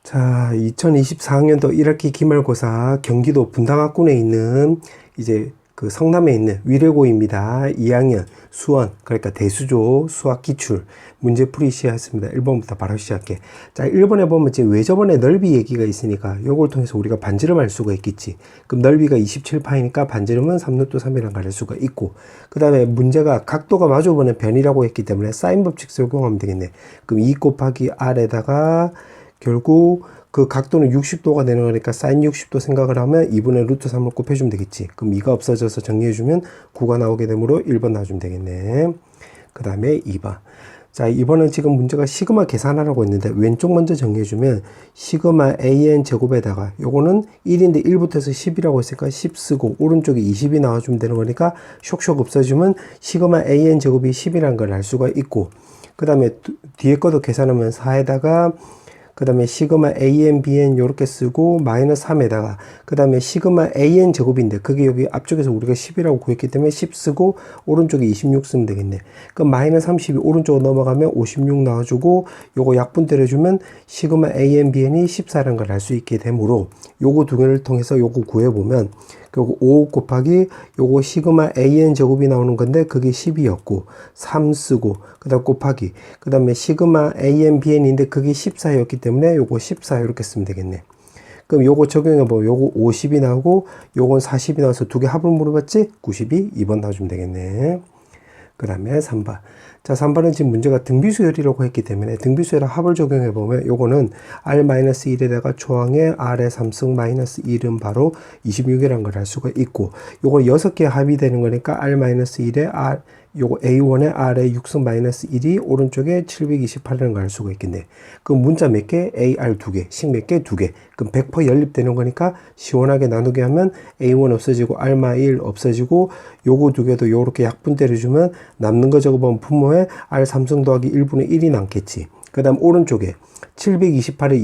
자, 2024학년도 1학기 기말고사 경기도 분당학군에 있는 이제 그 성남에 있는 위례고입니다. 2학년 수원, 그러니까 대수조 수학 기출 문제풀이 시작했습니다. 1번부터 바로 시작해. 자, 1번에 보면 이제 외접원의 넓이 얘기가 있으니까 요걸 통해서 우리가 반지름 알 수가 있겠지. 그럼 넓이가 27파이니까 반지름은 3루트 3이라는 걸 알 수가 있고, 그 다음에 문제가 각도가 마주보는 변이라고 했기 때문에 사인 법칙 적용하면 되겠네. 그럼 2 곱하기 r에다가 결국 그 각도는 60도가 되는 거니까 사인 60도 생각을 하면 2분의 루트 3을 곱해주면 되겠지. 그럼 2가 없어져서 정리해주면 9가 나오게 되므로 1번 나와주면 되겠네. 그 다음에 2번. 자, 2번은 지금 문제가 시그마 계산하라고 했는데 왼쪽 먼저 정리해주면 시그마 an 제곱에다가 요거는 1인데 1부터 해서 10이라고 했으니까 10 쓰고 오른쪽에 20이 나와주면 되는 거니까 쇽쇽 없어지면 시그마 an 제곱이 10이라는 걸 알 수가 있고, 그 다음에 뒤에 것도 계산하면 4에다가 그 다음에 시그마 an, bn 요렇게 쓰고 마이너스 3에다가 그 다음에 시그마 an 제곱인데 그게 여기 앞쪽에서 우리가 10이라고 구했기 때문에 10 쓰고 오른쪽에 26 쓰면 되겠네. 그럼 마이너스 30이 오른쪽으로 넘어가면 56 나와주고 요거 약분 때려주면 시그마 an, bn이 14라는 걸 알 수 있게 되므로 요거 두 개를 통해서 요거 구해보면 요거 5 곱하기 요거 시그마 an 제곱이 나오는 건데 그게 10이었고 3 쓰고 그 다음 곱하기 그 다음에 시그마 an bn인데 그게 14였기 때문에 요거 14 이렇게 쓰면 되겠네. 그럼 요거 적용해보면 요거 50이 나오고 요건 40이 나와서 두 개 합을 물어봤지? 92, 2번 나와주면 되겠네. 그 다음에 3번. 자, 3번은 지금 문제가 등비수열이라고 했기 때문에 등비수열의 합을 적용해보면 요거는 r-1에다가 초항에 r의 3승 마이너스 1은 바로 26이라는 걸 알 수가 있고, 요거 6개 합이 되는 거니까 r-1에 r 요거 A1에 R에 6승 마이너스 1이 오른쪽에 728이라는 걸 알 수가 있겠네. 그럼 문자 몇 개? AR 2개, 식 몇 개? 2개. 그럼 100% 연립되는 거니까 시원하게 나누게 하면 A1 없어지고 R-1 없어지고 요거 두 개도 요렇게 약분 때려주면 남는 거 적어보면 분모에 R 3승 더하기 1분의 1이 남겠지. 그 다음 오른쪽에 728에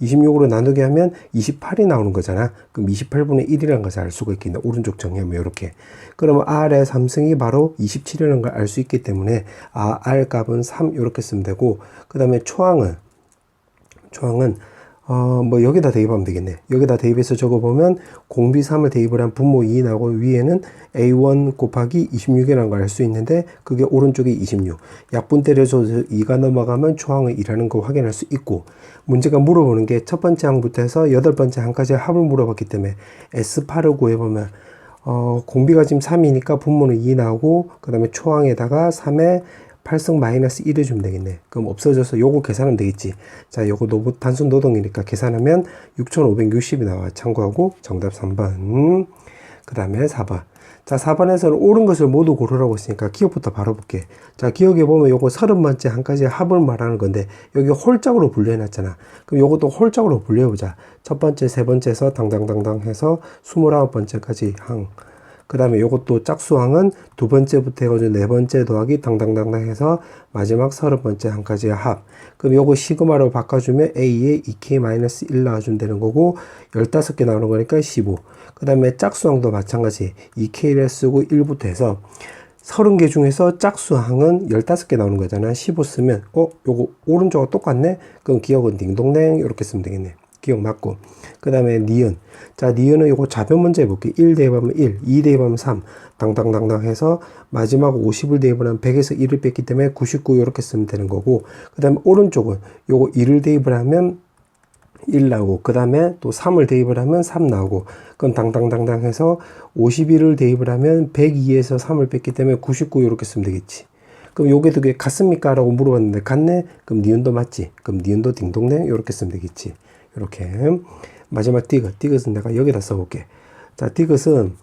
26으로 나누게 하면 28이 나오는 거잖아. 그럼 28분의 1이라는 것을 알 수가 있겠네. 오른쪽 정리하면 이렇게. 그러면 R의 3승이 바로 27이라는 걸 알 수 있기 때문에 R 값은 3 이렇게 쓰면 되고, 그 다음에 초항은 뭐 여기다 대입하면 되겠네. 여기다 대입해서 적어보면 공비 3을 대입을 한 분모 2 나오고 위에는 A1 곱하기 26이라는 걸 알 수 있는데 그게 오른쪽에 26. 약분 때려줘서 2가 넘어가면 초항은 2라는 거 확인할 수 있고, 문제가 물어보는 게 첫 번째 항부터 해서 8번째 항까지 합을 물어봤기 때문에 S8을 구해보면 공비가 지금 3이니까 분모는 2 나오고 그 다음에 초항에다가 3에 8승 마이너스 1 해주면 되겠네. 그럼 없어져서 요거 계산하면 되겠지. 자, 요거 단순 노동이니까 계산하면 6560이 나와. 참고하고 정답 3번. 그 다음에 4번. 자, 4번에서는 옳은 것을 모두 고르라고 했으니까 기억부터 바로 볼게. 자, 기억해보면 요거 30번째 한까지 합을 말하는 건데 여기 홀짝으로 분류해놨잖아. 그럼 요것도 홀짝으로 분류해보자. 첫 번째, 세 번째에서 당당당당 해서 29번째까지 항. 그 다음에 요것도 짝수항은 두 번째부터 해가지고 네 번째 더하기 당당당당 해서 마지막 30번째 항까지의 합. 그럼 요거 시그마로 바꿔주면 A에 2K-1 나와주면 되는 거고 15개 나오는 거니까 15. 그 다음에 짝수항도 마찬가지 2K를 쓰고 1부터 해서 30개 중에서 짝수항은 15개 나오는 거잖아. 15 쓰면 요거 오른쪽과 똑같네? 그럼 기억은 딩동댕 이렇게 쓰면 되겠네. 기억 맞고. 그 다음에 니은. 자, 니은은 요거 좌변 먼저 해볼게. 1 대입하면 1, 2 대입하면 3, 당당당당 해서 마지막 50을 대입을 하면 100에서 1을 뺐기 때문에 99 이렇게 쓰면 되는 거고, 그 다음에 오른쪽은 요거 1을 대입을 하면 1 나오고, 그 다음에 또 3을 대입을 하면 3 나오고, 그럼 당당당당 해서 51을 대입을 하면 102에서 3을 뺐기 때문에 99 이렇게 쓰면 되겠지. 그럼 요게 두 개 같습니까? 라고 물어봤는데 같네? 그럼 니은도 맞지? 그럼 니은도 딩동댕 이렇게 쓰면 되겠지. 이렇게. 마지막 디귿은 내가 여기다 써볼게. 자, 디귿은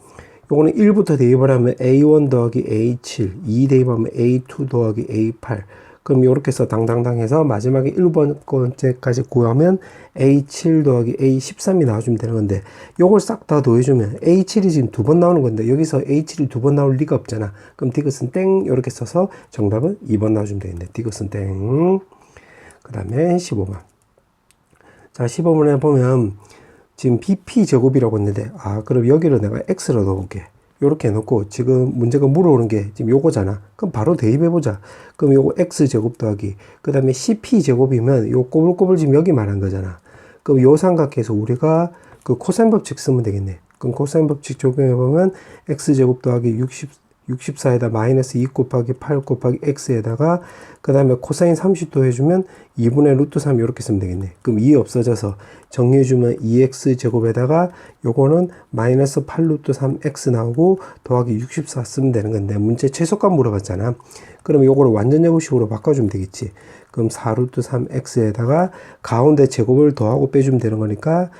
요거는 1부터 대입을 하면 A1 더하기 A7, 2 대입하면 A2 더하기 A8. 그럼 요렇게 해서 당당당 해서 마지막에 1번째까지 구하면 A7 더하기 A13이 나와주면 되는 건데, 요걸 싹 다 더해주면 A7이 지금 2번 나오는 건데 여기서 A7이 2번 나올 리가 없잖아. 그럼 디귿은 땡 요렇게 써서 정답은 2번 나와주면 되겠네. 디귿은 땡. 그 다음에 15번. 자, 15번에 보면 지금 BP 제곱이라고 했는데, 그럼 여기를 내가 X로 넣어볼게. 요렇게 해놓고 지금 문제가 물어오는 게 지금 요거잖아. 그럼 바로 대입해보자. 그럼 요거 X 제곱 더하기 그 다음에 CP 제곱이면 요 꼬불꼬불 지금 여기 말한 거잖아. 그럼 요 삼각형에서 우리가 그 코사인 법칙 쓰면 되겠네. 그럼 코사인 법칙 적용해보면 x제곱 더하기 64에다 마이너스 2 곱하기 8 곱하기 x에다가 그 다음에 코사인 30도 해주면 2분의 루트 3 이렇게 쓰면 되겠네. 그럼 2 없어져서 정리해주면 2x 제곱에다가 요거는 마이너스 8 루트 3x 나오고 더하기 64 쓰면 되는 건데 문제 최소값 물어봤잖아. 그럼 요거를 완전 제곱식으로 바꿔주면 되겠지. 그럼 4 루트 3x에다가 가운데 제곱을 더하고 빼주면 되는 거니까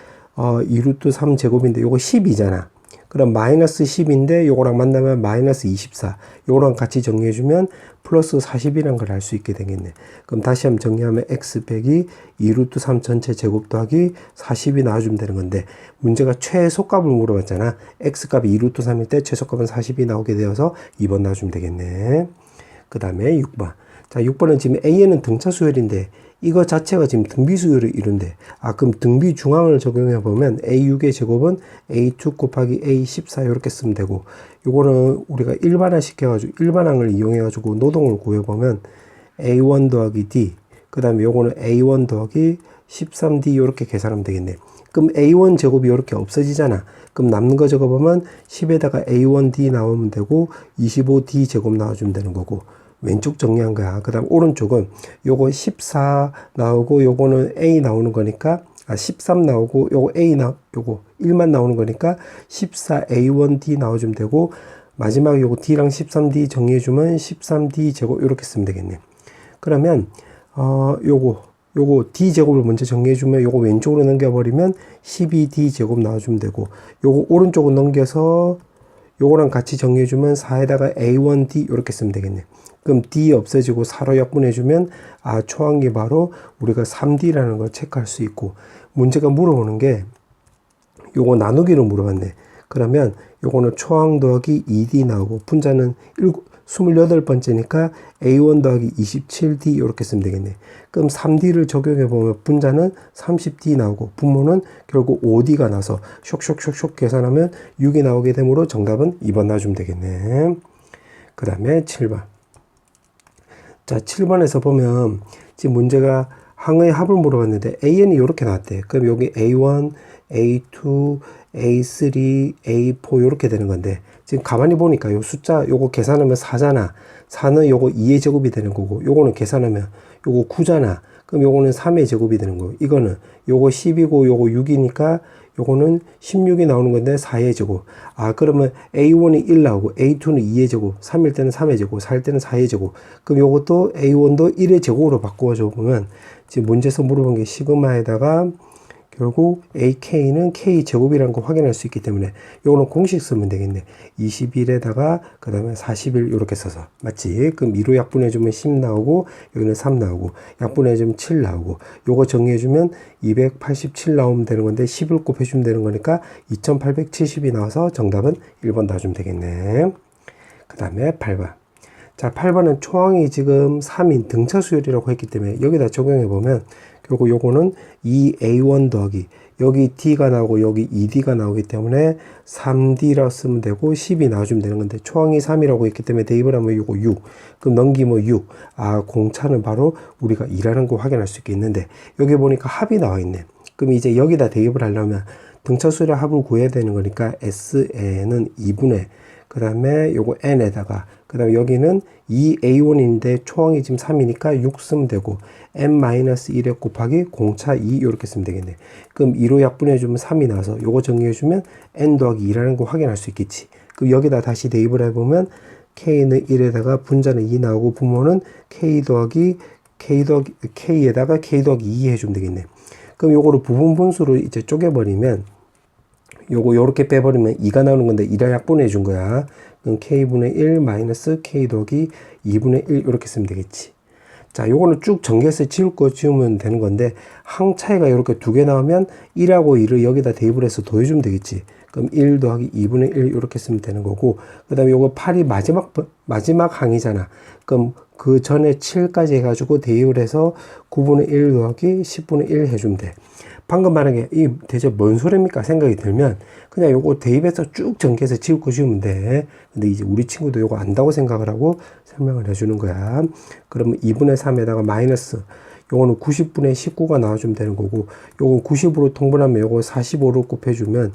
2 루트 3 제곱인데 요거 10이잖아. 그럼 마이너스 10인데 요거랑 만나면 마이너스 24. 요거랑 같이 정리해주면 플러스 40이라는 걸 알 수 있게 되겠네. 그럼 다시 한번 정리하면 x 빼기 2루트 3 전체 제곱 더하기 40이 나와주면 되는 건데 문제가 최소값을 물어봤잖아. x값이 2루트 3일 때 최소값은 40이 나오게 되어서 2번 나와주면 되겠네. 그 다음에 6번. 자, 6번은 지금 A에는 등차 수열인데 이거 자체가 지금 등비 수열을 이룬대. 그럼 등비 중앙을 적용해 보면 A6의 제곱은 A2 곱하기 A14 이렇게 쓰면 되고 요거는 우리가 일반화 시켜가지고 일반항을 이용해가지고 노동을 구해보면 A1 더하기 D 그 다음에 요거는 A1 더하기 13D 이렇게 계산하면 되겠네. 그럼 A1 제곱이 이렇게 없어지잖아. 그럼 남는 거 적어보면 10에다가 A1D 나오면 되고 25D 제곱 나와주면 되는 거고 왼쪽 정리한 거야. 그 다음 오른쪽은 요거 14 나오고 요거는 A 나오는 거니까 13 나오고 요거 요거 1만 나오는 거니까 14A1D 나와주면 되고 마지막에 요거 D랑 13D 정리해주면 13D 제곱 이렇게 쓰면 되겠네. 그러면 요거 D 제곱을 먼저 정리해주면 요거 왼쪽으로 넘겨버리면 12D 제곱 나와주면 되고 요거 오른쪽으로 넘겨서 요거랑 같이 정리해주면 4에다가 A1D 이렇게 쓰면 되겠네. 그럼 D 없어지고 4로 약분해주면 초항이 바로 우리가 3D라는 걸 체크할 수 있고 문제가 물어보는 게 요거 나누기를 물어봤네. 그러면 요거는 초항 더하기 2D 나오고 분자는 28번째니까 A1 더하기 27D 이렇게 쓰면 되겠네. 그럼 3D를 적용해보면 분자는 30D 나오고 분모는 결국 5D가 나서 쇽쇽쇽쇽 계산하면 6이 나오게 되므로 정답은 2번 놔주면 되겠네. 그 다음에 7번. 자, 7번에서 보면 지금 문제가 항의 합을 물어봤는데 AN이 이렇게 나왔대. 그럼 여기 A1, A2, A3, A4 이렇게 되는 건데 지금 가만히 보니까 요 숫자 요거 계산하면 4잖아. 4는 요거 2의 제곱이 되는 거고 요거는 계산하면 요거 9잖아. 그럼 요거는 3의 제곱이 되는 거고 이거는 요거 10이고 요거 6이니까 요거는 16이 나오는 건데 4의 제곱. 그러면 A1이 1 나오고 A2는 2의 제곱, 3일 때는 3의 제곱, 4일 때는 4의 제곱. 그럼 요것도 A1도 1의 제곱으로 바꿔줘 보면 지금 문제에서 물어본 게 시그마에다가 결국 AK는 K제곱이라는 거 확인할 수 있기 때문에 요거는 공식 쓰면 되겠네. 21에다가 그 다음에 41 이렇게 써서 맞지? 그럼 2로 약분해주면 10 나오고 여기는 3 나오고 약분해주면 7 나오고 요거 정리해주면 287 나오면 되는 건데 10을 곱해주면 되는 거니까 2870이 나와서 정답은 1번 놔주면 되겠네. 그 다음에 8번. 자, 8번은 초항이 지금 3인 등차 수열이라고 했기 때문에 여기다 적용해보면 결국 요거는 2A1 더하기 여기 D가 나오고 여기 2D가 나오기 때문에 3D라고 쓰면 되고 10이 나와주면 되는 건데 초항이 3이라고 했기 때문에 대입을 하면 요거 6 그럼 넘기면 6 공차는 바로 우리가 2라는 거 확인할 수 있겠는데 여기 보니까 합이 나와 있네. 그럼 이제 여기다 대입을 하려면 등차 수열의 합을 구해야 되는 거니까 SN은 2분의 그 다음에 요거 N에다가 그 다음에 여기는 2A1인데 초항이 지금 3이니까 6 쓰면 되고 N-1에 곱하기 공차 2 이렇게 쓰면 되겠네. 그럼 2로 약분해주면 3이 나와서 요거 정리해주면 N 더하기 2라는 거 확인할 수 있겠지. 그럼 여기다 다시 대입을 해보면 K는 1에다가 분자는 2 나오고 분모는 K에다가 K 더하기 2 해주면 되겠네. 그럼 요거를 부분 분수로 이제 쪼개버리면 요거 요렇게 빼버리면 2가 나오는 건데 2라 약분해 준 거야. 그럼 K분의 1 마이너스 K 더하기 2분의 1 이렇게 쓰면 되겠지. 자, 요거는 쭉 전개해서 지울 거 지우면 되는 건데 항 차이가 이렇게 두 개 나오면 1하고 2를 여기다 대입을 해서 더해주면 되겠지. 그럼 1 더하기 2분의 1 이렇게 쓰면 되는 거고 그 다음에 요거 8이 마지막 항이잖아. 그럼 그 전에 7까지 해가지고 대입을 해서 9분의 1 더하기 10분의 1 해주면 돼. 방금 말한 게 이 대체 뭔 소리입니까 생각이 들면 그냥 요거 대입해서 쭉 전개해서 지울 거 지우면 돼. 근데 이제 우리 친구도 요거 안다고 생각을 하고 설명을 해주는 거야. 그러면 2분의 3에다가 마이너스 요거는 90분의 19가 나와주면 되는 거고, 요거 90으로 통분하면 요거 45로 곱해주면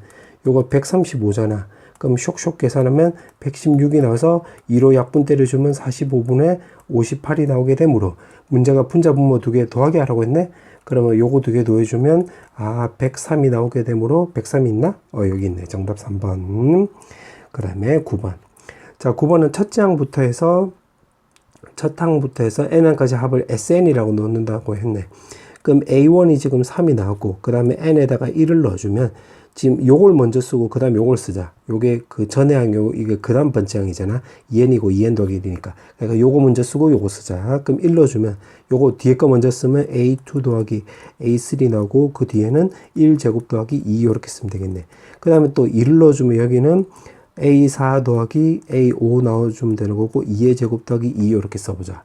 요거 135잖아. 그럼 쇽쇽 계산하면 116이 나와서 2로 약분 때려주면 45분의 58이 나오게 되므로 문제가 분자 분모 두 개 더하기 하라고 했네. 그러면 요거 두 개 더해주면 103이 나오게 되므로 103이 있나? 여기 있네. 정답 3번. 그 다음에 9번. 자, 9번은 첫째 항부터 해서 n항까지 합을 SN이라고 넣는다고 했네. 그럼 A1이 지금 3이 나왔고, 그 다음에 n에다가 1을 넣어주면 지금 요걸 먼저 쓰고 그 다음에 요걸 쓰자. 요게 그 전에 항, 이게 그 다음 번째 항이잖아. 2n이고 2n 더하기 1이니까. 그러니까 요거 먼저 쓰고 요거 쓰자. 그럼 1 넣어주면 요거 뒤에 거 먼저 쓰면 A2 더하기 A3 나오고, 그 뒤에는 1제곱 더하기 2 이렇게 쓰면 되겠네. 그 다음에 또 1을 넣어주면 여기는 A4 더하기 A5 나와주면 되는 거고, 2의 제곱 더하기 2 이렇게 써보자.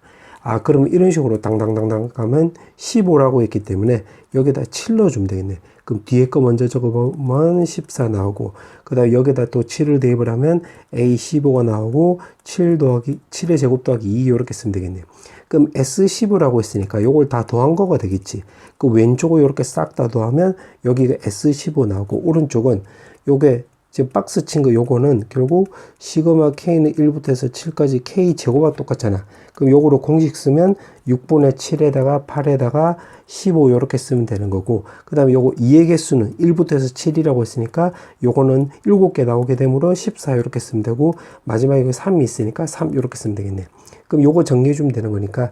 그러면 이런 식으로 당당당당 가면 15라고 했기 때문에 여기다 7 넣어주면 되겠네. 그럼 뒤에 거 먼저 적어보면 14 나오고, 그 다음에 여기다 또 7을 대입을 하면 A15가 나오고, 7의 제곱 더하기 2 이렇게 쓰면 되겠네. 그럼 S15라고 했으니까 요걸 다 더한 거가 되겠지. 그 왼쪽을 이렇게 싹 다 더하면 여기가 S15 나오고, 오른쪽은 요게 지금 박스 친 거 요거는 결국 시그마 K는 1부터 해서 7까지 K 제곱과 똑같잖아. 그럼 요거로 공식 쓰면 6분의 7에다가 8에다가 15 요렇게 쓰면 되는 거고, 그 다음에 요거 2의 개수는 1부터 해서 7이라고 했으니까 요거는 7개 나오게 되므로 14 요렇게 쓰면 되고, 마지막에 3이 있으니까 3 요렇게 쓰면 되겠네. 그럼 요거 정리해 주면 되는 거니까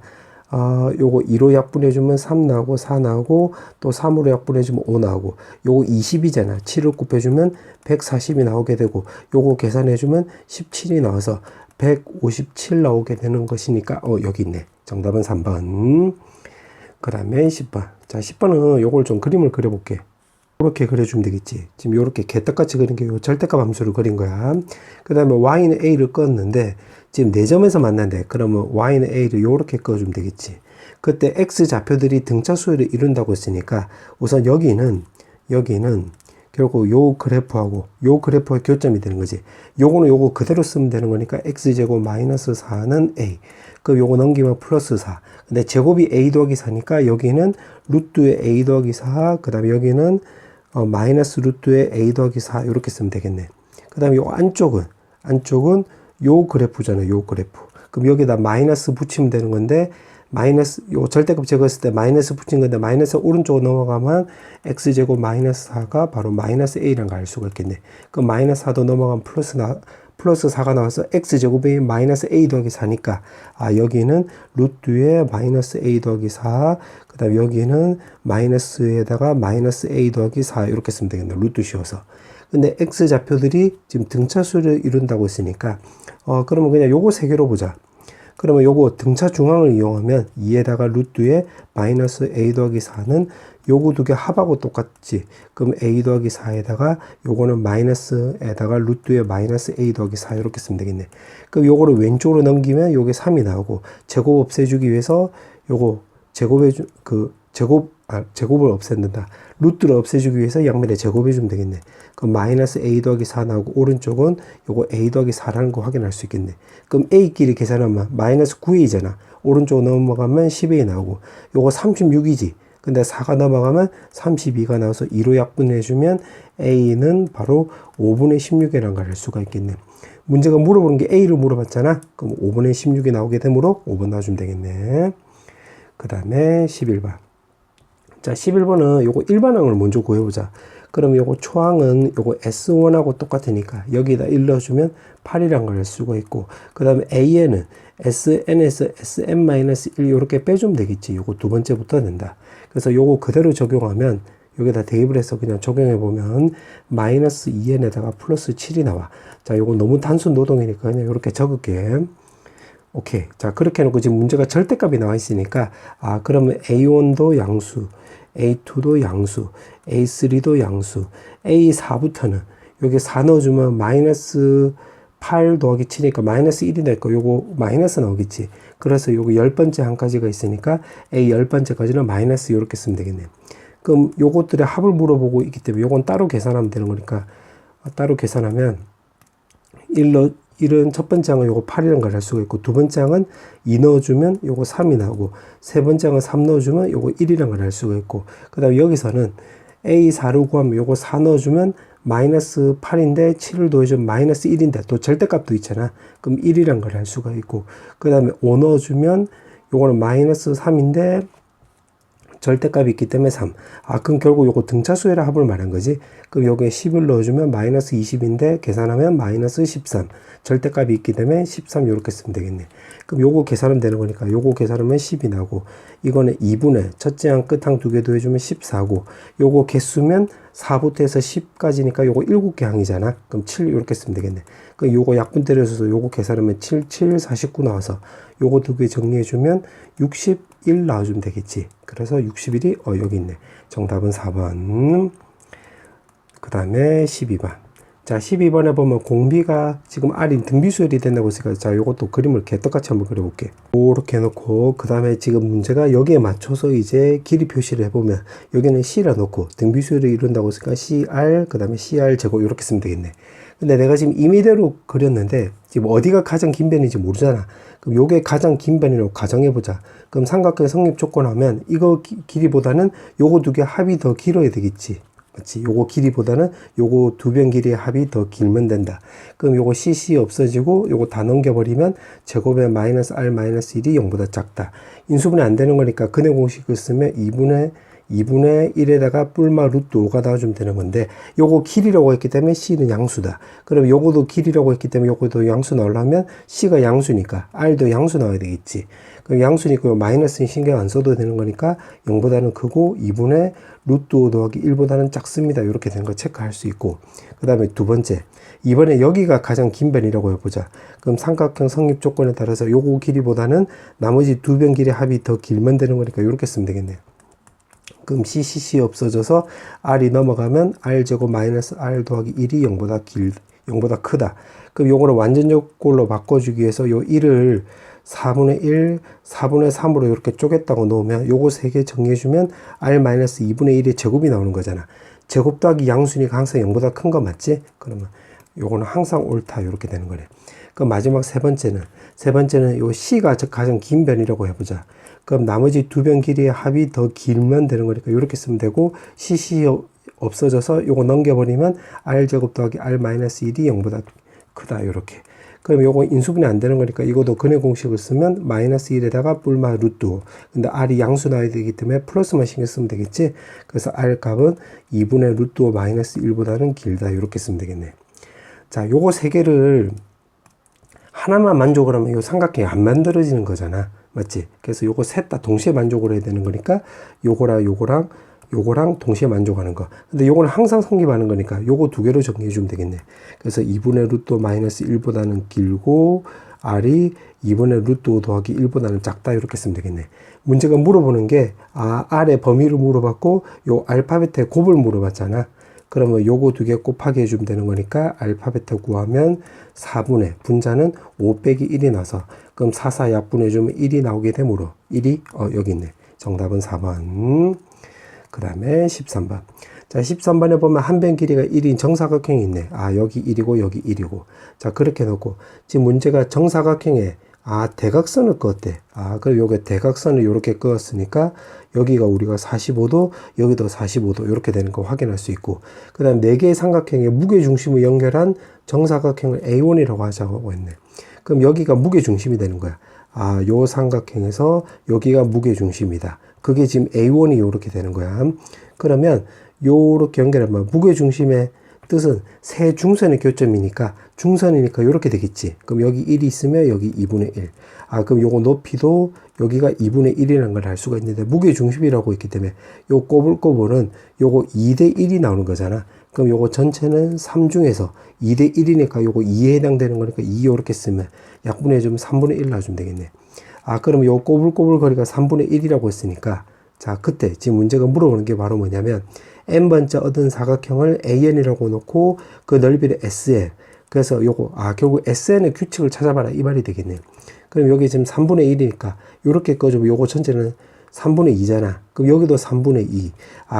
요거 2로 약분해주면 3 나오고 4 나오고, 또 3으로 약분해주면 5 나오고, 요거 20이잖아. 7을 곱해주면 140이 나오게 되고, 요거 계산해주면 17이 나와서 157 나오게 되는 것이니까 여기 있네. 정답은 3번. 그 다음에 10번. 자, 10번은 요걸 좀 그림을 그려볼게. 이렇게 그려주면 되겠지. 지금 요렇게 개떡같이 그린 게 요 절대값 함수를 그린 거야. 그 다음에 y는 a를 껐는데 지금 4점에서 만난대. 그러면 y는 a를 요렇게 꺼주면 되겠지. 그때 x 좌표들이 등차 수열을 이룬다고 했으니까 우선 여기는 결국 요 그래프하고 요 그래프의 교점이 되는 거지. 요거는 요거 그대로 쓰면 되는 거니까 x제곱 마이너스 4는 a. 그 요거 넘기면 플러스 4. 근데 제곱이 a 더하기 4니까 여기는 루트의 a 더하기 4, 그 다음에 여기는 마이너스 루트의 a 더하기 4 이렇게 쓰면 되겠네. 그 다음에 요 안쪽은 요 그래프잖아요. 요 그래프. 그럼 여기다 마이너스 붙이면 되는 건데, 마이너스 요 절대값 제거했을 때 마이너스 붙인 건데, 마이너스 오른쪽으로 넘어가면 x제곱 마이너스 4가 바로 마이너스 a라는 걸 알 수가 있겠네. 그럼 마이너스 4도 넘어가면 플러스 4가 나와서 x제곱이 마이너스 a 더하기 4니까 여기는 루트에 마이너스 a 더하기 4, 그 다음에 여기는 마이너스에다가 마이너스 a 더하기 4 이렇게 쓰면 되겠네. 루트 씌워서. 근데 x 좌표들이 지금 등차수를 이룬다고 했으니까 그러면 그냥 요거 세 개로 보자. 그러면 요거 등차 중앙을 이용하면 2에다가 루트에 마이너스 a 더하기 4는 요거 두 개 합하고 똑같지. 그럼 a 더하기 4에다가 요거는 마이너스에다가 루트에 마이너스 a 더하기 4 이렇게 쓰면 되겠네. 그럼 요거를 왼쪽으로 넘기면 요게 3이 나오고, 제곱 없애주기 위해서 요거 제곱을 없앤다. 루트를 없애주기 위해서 양면에 제곱해주면 되겠네. 그럼 마이너스 a 더하기 4 나오고, 오른쪽은 요거 a 더하기 4라는 거 확인할 수 있겠네. 그럼 a끼리 계산하면 마이너스 9a잖아. 오른쪽으로 넘어가면 10a 나오고, 요거 36이지. 근데 4가 넘어가면 32가 나와서 2로 약분해주면 a는 바로 5분의 16이라는 걸 알 수가 있겠네. 문제가 물어보는 게 a를 물어봤잖아. 그럼 5분의 16이 나오게 되므로 5번 놔주면 되겠네. 그 다음에 11번. 자, 11번은 요거 일반항을 먼저 구해보자. 그럼 요거 초항은 요거 S1하고 똑같으니까 여기다 1 넣어주면 8이란 걸 알 수가 있고, 그 다음에 AN은 SN에서 SN-1 이렇게 빼주면 되겠지. 요거 두 번째부터 된다. 그래서 요거 그대로 적용하면 여기다 대입을 해서 그냥 적용해보면 마이너스 2n에다가 플러스 7이 나와. 자, 요거 너무 단순 노동이니까 그냥 이렇게 적을게. 오케이. 자, 그렇게 해놓고 지금 문제가 절대값이 나와 있으니까 그러면 A1도 양수, A2도 양수, A3도 양수, A4부터는 여기 4 넣어주면 마이너스 8 더하기 7이니까 마이너스 1이 될 거, 요거 마이너스 나오겠지. 그래서 요거 10번째 항까지가 있으니까 A 10번째까지는 마이너스 이렇게 쓰면 되겠네. 그럼 요것들의 합을 물어보고 있기 때문에 요건 따로 계산하면 되는 거니까 따로 계산하면 1은 첫 번째 항은 요거 8이라는 걸 할 수가 있고, 두 번째 항은 2 넣어주면 요거 3이 나오고, 세 번째 항은 3 넣어주면 요거 1이라는 걸 할 수가 있고, 그 다음에 여기서는 A4를 구하면 요거 4 넣어주면 마이너스 8인데 7을 더해주면 마이너스 1인데 또 절대값도 있잖아. 그럼 1이란 걸 할 수가 있고, 그 다음에 5 넣어주면 요거는 마이너스 3인데 절대값이 있기 때문에 3. 그럼 결국 요거 등차수의 합을 말한 거지. 그럼 여기에 10을 넣어주면 마이너스 20인데 계산하면 마이너스 13. 절대값이 있기 때문에 13 이렇게 쓰면 되겠네. 그럼 요거 계산하면 되는 거니까 요거 계산하면 10이 나고, 이거는 2분의 첫째 항 끝항 두 개 더해주면 14고, 요거 개수면 4부터 해서 10까지니까 요거 7개 항이잖아. 그럼 7 이렇게 쓰면 되겠네. 그럼 요거 약분 때려서 요거 계산하면 7, 7, 49 나와서 요거 두 개 정리해주면 61 나와주면 되겠지. 그래서 61이 여기 있네. 정답은 4번. 그 다음에 12번. 자, 12번에 보면 공비가 지금 R이 등비수열이 된다고 했으니까, 자, 요것도 그림을 개떡같이 한번 그려볼게. 이렇게 해놓고, 그 다음에 지금 문제가 여기에 맞춰서 이제 길이 표시를 해보면, 여기는 C라 놓고, 등비수열을 이룬다고 했으니까 CR, 그 다음에 CR 제곱, 이렇게 쓰면 되겠네. 근데 내가 지금 임의대로 그렸는데, 지금 어디가 가장 긴 변인지 모르잖아. 그럼 요게 가장 긴 변이라고 가정해보자. 그럼 삼각형 성립 조건 하면, 이거 길이보다는 요거 두 개 합이 더 길어야 되겠지. 맞지? 요거 길이보다는 요거 두 변 길이의 합이 더 길면 된다. 그럼 요거 CC 없어지고 요거 다 넘겨버리면 제곱의 마이너스 R 마이너스 1이 0보다 작다. 인수분해 안 되는 거니까 근해 공식을 쓰면 2분의 1에다가 뿔마 루트 5가 나와주면 되는 건데, 요거 길이라고 했기 때문에 C는 양수다. 그럼 요거도 길이라고 했기 때문에 요거도 양수 나오려면 C가 양수니까 R도 양수 나와야 되겠지. 그럼 양수니까 요 마이너스는 신경 안 써도 되는 거니까 0보다는 크고 2분의 루트 5 더하기 1보다는 작습니다. 이렇게 된 거 체크할 수 있고, 그 다음에 두 번째, 이번에 여기가 가장 긴 변이라고 해보자. 그럼 삼각형 성립 조건에 따라서 요거 길이보다는 나머지 두 변 길이의 합이 더 길면 되는 거니까 이렇게 쓰면 되겠네요. 그럼 CCC 없어져서 R이 넘어가면 R제곱 마이너스 R 더하기 1이 0보다 크다. 그럼 요거를 완전적골로 바꿔주기 위해서 요 1을 4분의 1, 4분의 3으로 이렇게 쪼갰다고 놓으면 요거 세 개 정리해주면 R 마이너스 2분의 1의 제곱이 나오는 거잖아. 제곱 더하기 양수니까 항상 0보다 큰 거 맞지? 그러면 요거는 항상 옳다. 이렇게 되는 거래. 그럼 마지막 세 번째는 요 C가 가장 긴 변이라고 해보자. 그럼 나머지 두 변 길이의 합이 더 길면 되는 거니까 이렇게 쓰면 되고, CC 없어져서 요거 넘겨버리면 R제곱 더하기 R 마이너스 1이 0보다 크다. 이렇게. 그럼 요거 인수분해 안 되는 거니까 이것도 근해 공식을 쓰면 마이너스 1에다가 뿔마 루트 5. 근데 R이 양수 나와야 되기 때문에 플러스만 신경 쓰면 되겠지. 그래서 R 값은 2분의 루트 5 마이너스 1보다는 길다. 이렇게 쓰면 되겠네. 자, 요거 세 개를 하나만 만족을 하면 요 삼각형이 안 만들어지는 거잖아. 맞지? 그래서 요거 셋 다 동시에 만족을 해야 되는 거니까 요거랑 동시에 만족하는 거. 근데 요거는 항상 성립하는 거니까 요거 두 개로 정리해 주면 되겠네. 그래서 2분의 루트 5 마이너스 1보다는 길고, R이 2분의 루트 5 더하기 1보다는 작다. 이렇게 쓰면 되겠네. 문제가 물어보는 게, R의 범위를 물어봤고, 요 알파벳의 곱을 물어봤잖아. 그러면 요거 두 개 곱하기 해주면 되는 거니까 알파벳 구하면 4분의 분자는 5 빼기 1이 나서, 그럼 4 약분해주면 1이 나오게 되므로 1이 여기 있네. 정답은 4번. 그 다음에 13번. 자, 13번에 보면 한 변 길이가 1인 정사각형이 있네. 여기 1이고 여기 1이고. 자, 그렇게 놓고 지금 문제가 정사각형에 대각선을 그었대. 그리고 요게 대각선을 이렇게 그었으니까 여기가 우리가 45도, 여기도 45도 이렇게 되는 거 확인할 수 있고, 그 다음 4개의 삼각형의 무게중심을 연결한 정사각형을 A1이라고 하자고 했네. 그럼 여기가 무게중심이 되는 거야. 요 삼각형에서 여기가 무게중심이다. 그게 지금 A1이 요렇게 되는 거야. 그러면 요렇게 연결하면 무게중심의 뜻은 세 중선의 교점이니까, 중선이니까 요렇게 되겠지. 그럼 여기 1이 있으면 여기 2분의 1. 그럼 요거 높이도 여기가 2분의 1이라는 걸 알 수가 있는데, 무게중심이라고 했기 때문에 요 꼬불꼬불은 요거 2대 1이 나오는 거잖아. 그럼 요거 전체는 3 중에서 2대 1이니까 요거 2에 해당되는 거니까 2 요렇게 쓰면 약분해주면 3분의 1 나와주면 되겠네. 그럼 요 꼬불꼬불 거리가 3분의 1이라고 했으니까, 자, 그때 지금 문제가 물어보는 게 바로 뭐냐면, n번째 얻은 사각형을 AN이라고 놓고 그 넓이를 SN. 그래서 요거, 결국 SN의 규칙을 찾아봐라. 이 말이 되겠네요. 그럼 여기 지금 3분의 1이니까 요렇게 꺼주면 요거 전체는 3분의 2잖아. 그럼 여기도 3분의 2.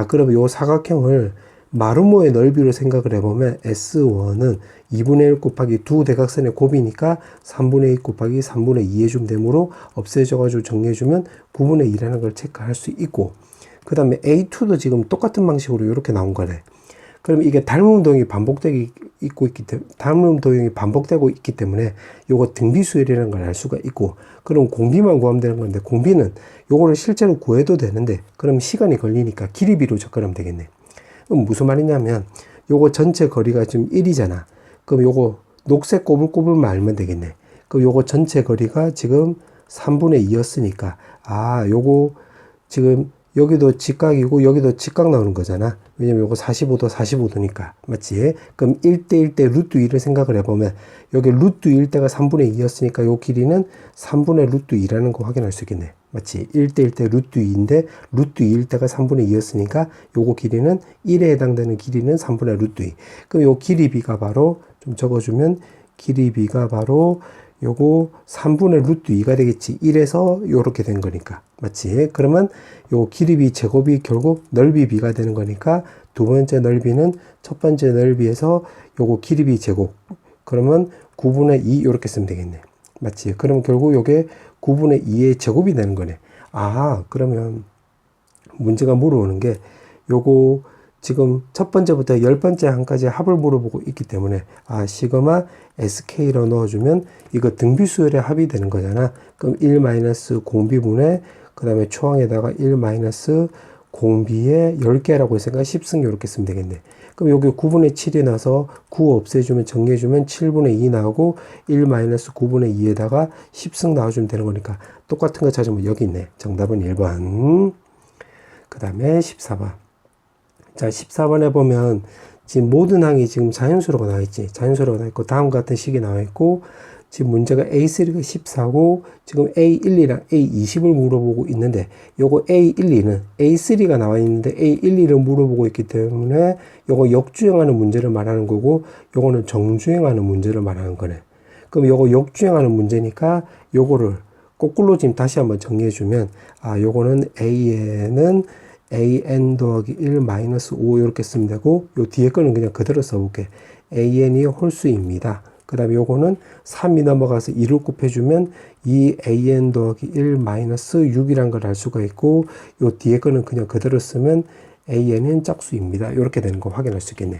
그럼 요 사각형을 마르모의 넓이로 생각을 해보면 S1은 2분의 1 곱하기 두 대각선의 곱이니까 3분의 2 곱하기 3분의 2 해주면 되므로 없애져가지고 정리해주면 9분의 2라는 걸 체크할 수 있고, 그 다음에 A2도 지금 똑같은 방식으로 이렇게 나온 거래. 그럼 이게 닮은 도형이 반복되고 있기 때문에 요거 등비수열이라는 걸 알 수가 있고, 그럼 공비만 구하면 되는 건데, 공비는 요거를 실제로 구해도 되는데 그럼 시간이 걸리니까 길이비로 접근하면 되겠네. 그럼 무슨 말이냐면 요거 전체 거리가 지금 1이잖아. 그럼 요거 녹색 꼬불꼬불만 알면 되겠네. 그럼 요거 전체 거리가 지금 3분의 2였으니까 요거 지금 여기도 직각이고 여기도 직각 나오는 거잖아. 왜냐면 요거 45도 45도니까 맞지? 그럼 1대 1대 루트 2를 생각을 해보면 여기 루트 1대가 3분의 2였으니까 요 길이는 3분의 루트 2라는 거 확인할 수 있겠네. 맞지? 1대 1대 루트 2인데 루트 2일대가 3분의 2였으니까 요거 길이는 1에 해당되는 길이는 3분의 루트 2. 그럼 요 길이비가 바로 좀 적어주면 길이비가 바로 요거 3분의 루트 2가 되겠지. 1에서 요렇게 된 거니까. 맞지? 그러면 요 길이비 제곱이 결국 넓이 비가 되는 거니까 두 번째 넓이는 첫 번째 넓이에서 요거 길이비 제곱. 그러면 9분의 2 요렇게 쓰면 되겠네. 맞지? 그럼 결국 요게 9분의 2의 제곱이 되는 거네. 그러면 문제가 물어오는 게 요거 지금 첫 번째부터 10번째 한까지 합을 물어보고 있기 때문에 시그마 SK로 넣어주면 이거 등비수열의 합이 되는 거잖아. 그럼 1 공비분의 그 다음에 초항에다가 1 공비의 10개라고 했으니까 10승 이렇게 쓰면 되겠네. 그럼 여기 9분의 7이 나서 9 없애주면 정리해주면 7분의 2 나오고 1 9분의 2에다가 10승 나와주면 되는 거니까 똑같은 거 찾으면 여기 있네. 정답은 1번. 그 다음에 14번. 자, 14번에 보면 지금 모든 항이 지금 자연수로가 나와 있지. 자연수로가 나와 있고 다음과 같은 식이 나와 있고 지금 문제가 A3가 14고 지금 A12랑 A20을 물어보고 있는데 요거 A12는 A3가 나와 있는데 A12를 물어보고 있기 때문에 요거 역주행하는 문제를 말하는 거고 요거는 정주행하는 문제를 말하는 거네. 그럼 요거 역주행하는 문제니까 요거를 거꾸로 지금 다시 한번 정리해 주면 요거는 A에는 an 더하기 1 마이너스 5 이렇게 쓰면 되고 요 뒤에 거는 그냥 그대로 써볼게. an이 홀수입니다. 그 다음에 요거는 3이 넘어가서 2를 곱해주면 이 an 더하기 1 마이너스 6이란 걸 알 수가 있고 요 뒤에 거는 그냥 그대로 쓰면 an은 짝수입니다. 이렇게 되는 거 확인할 수 있겠네.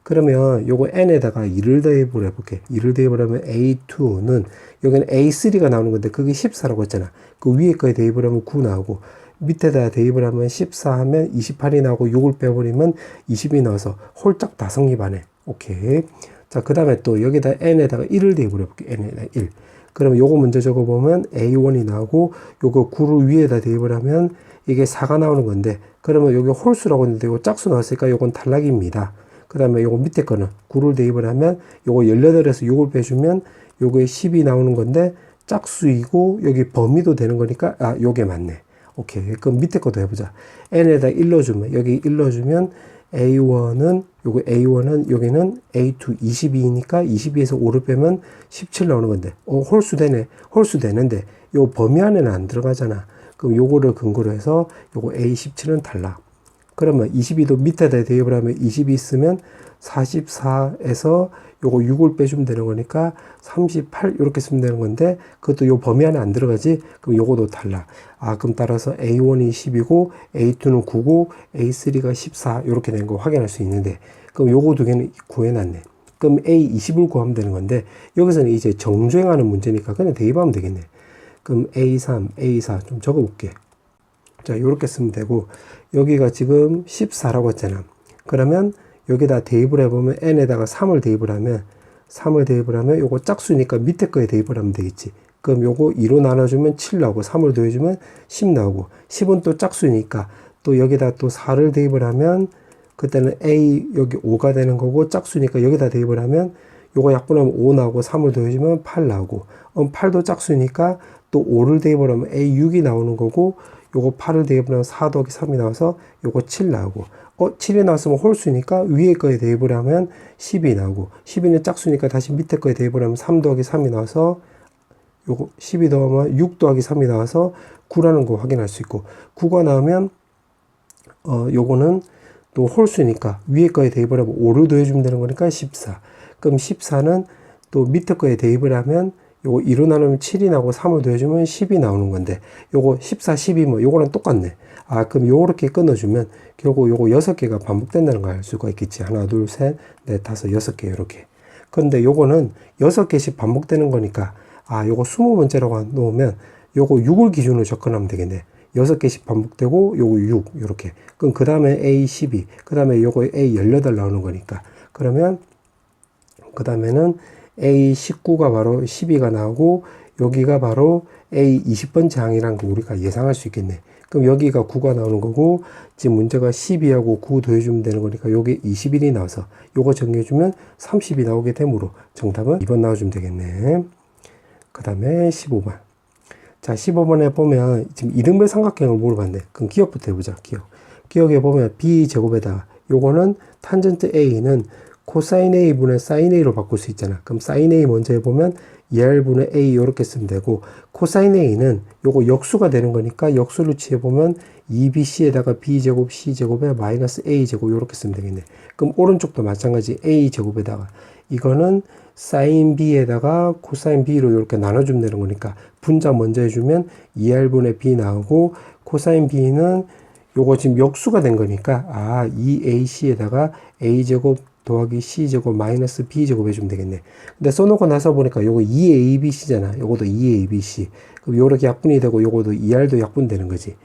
그러면 요거 n에다가 2를 대입을 해볼게. 2를 대입을 하면 a2는 여기는 a3가 나오는 건데 그게 14라고 했잖아. 그 위에 거에 대입을 하면 9 나오고 밑에다 대입을 하면 14 하면 28이 나오고 6을 빼버리면 20이 나와서 홀짝 다 성립하네. 오케이. 자, 그 다음에 또 여기다 n에다가 1을 대입을 해볼게. n에다가 1. 그러면 요거 먼저 적어보면 a1이 나오고 요거 9를 위에다 대입을 하면 이게 4가 나오는 건데 그러면 여기 홀수라고 했는데 요거 짝수 나왔으니까 요건 탈락입니다. 그 다음에 요거 밑에 거는 9를 대입을 하면 요거 18에서 6을 빼주면 요거에 10이 나오는 건데 짝수이고 여기 범위도 되는 거니까 요게 맞네. 오케이. 그럼 밑에 것도 해보자. n에다 1 넣어주면, 여기 1 넣어주면 a1은, 요거 a1은, 여기는 a2 22니까 22에서 5를 빼면 17 나오는 건데, 홀수 되네. 홀수 되는데, 요 범위 안에는 안 들어가잖아. 그럼 요거를 근거로 해서 요거 a17은 탈락. 그러면 22도 밑에다 대입을 하면 22 쓰면 44에서 요거 6을 빼주면 되는 거니까 38 이렇게 쓰면 되는 건데 그것도 요 범위 안에 안 들어가지? 그럼 요거도 탈락. 그럼 따라서 A1이 10이고 A2는 9고 A3가 14 이렇게 된 거 확인할 수 있는데 그럼 요거 두 개는 구해놨네. 그럼 A20을 구하면 되는 건데 여기서는 이제 정주행하는 문제니까 그냥 대입하면 되겠네. 그럼 A3, A4 좀 적어볼게. 자, 요렇게 쓰면 되고 여기가 지금 14라고 했잖아. 그러면 여기다 대입을 해보면 n에다가 3을 대입을 하면 요거 짝수니까 밑에 거에 대입을 하면 되겠지. 그럼 요거 2로 나눠주면 7 나오고 3을 더해주면 10 나오고 10은 또 짝수니까 또 여기다 또 4를 대입을 하면 그때는 a 여기 5가 되는 거고 짝수니까 여기다 대입을 하면 요거 약분하면 5 나오고 3을 더해주면 8 나오고 8도 짝수니까 또 5를 대입을 하면 a6이 나오는 거고 요거 8을 대입을 하면 4 더하기 3이 나와서 요거 7 나오고 7이 나왔으면 홀수니까 위에 거에 대입을 하면 10이 나오고 12는 짝수니까 다시 밑에 거에 대입을 하면 3 더하기 3이 나와서 요거 12 더하면 6 더하기 3이 나와서 9라는 거 확인할 수 있고 9가 나오면 요거는 또 홀수니까 위에 거에 대입을 하면 5를 더해주면 되는 거니까 14. 그럼 14는 또 밑에 거에 대입을 하면 요거 2로 나누면 7이 나오고 3을 더해주면 10이 나오는 건데 요거 14, 12 뭐 요거랑 똑같네. 아 그럼 요렇게 끊어주면 결국 요거 6개가 반복된다는 걸 알 수가 있겠지. 하나 둘 셋 넷 다섯 6개 요렇게. 근데 요거는 6개씩 반복되는 거니까 아 요거 20번째라고 놓으면 요거 6을 기준으로 접근하면 되겠네. 6개씩 반복되고 요거 6 요렇게. 그럼 그 다음에 A12 그 다음에 요거 A18 나오는 거니까 그러면 그 다음에는 A19가 바로 12가 나오고 여기가 바로 A20번째 항이란 거 우리가 예상할 수 있겠네. 그럼 여기가 9가 나오는 거고 지금 문제가 12하고 9 더해주면 되는 거니까 여기 21이 나와서 요거 정리해주면 30이 나오게 되므로 정답은 2번 나와주면 되겠네. 그 다음에 15번. 자 15번에 보면 지금 이등변 삼각형을 물어봤네. 그럼 기억부터 해보자. 기억에 보면 B제곱에다가 요거는 탄젠트 A는 코사인 A분의 사인 A로 바꿀 수 있잖아. 그럼 사인 A 먼저 해보면 2R분의 A 이렇게 쓰면 되고 코사인 A는 요거 역수가 되는 거니까 역수를 취해보면 2BC에다가 B제곱 C제곱에 마이너스 A제곱 이렇게 쓰면 되겠네. 그럼 오른쪽도 마찬가지 A제곱에다가 이거는 사인 B에다가 코사인 B로 이렇게 나눠주면 되는 거니까 분자 먼저 해주면 2R분의 B 나오고 코사인 B는 요거 지금 역수가 된 거니까 아 2AC에다가 A제곱 더하기 C제곱 마이너스 B제곱 해주면 되겠네. 근데 써놓고 나서 보니까 요거 2ABC잖아. 요것도 2ABC. 그럼 요렇게 약분이 되고 요것도 2R도 약분되는 거지.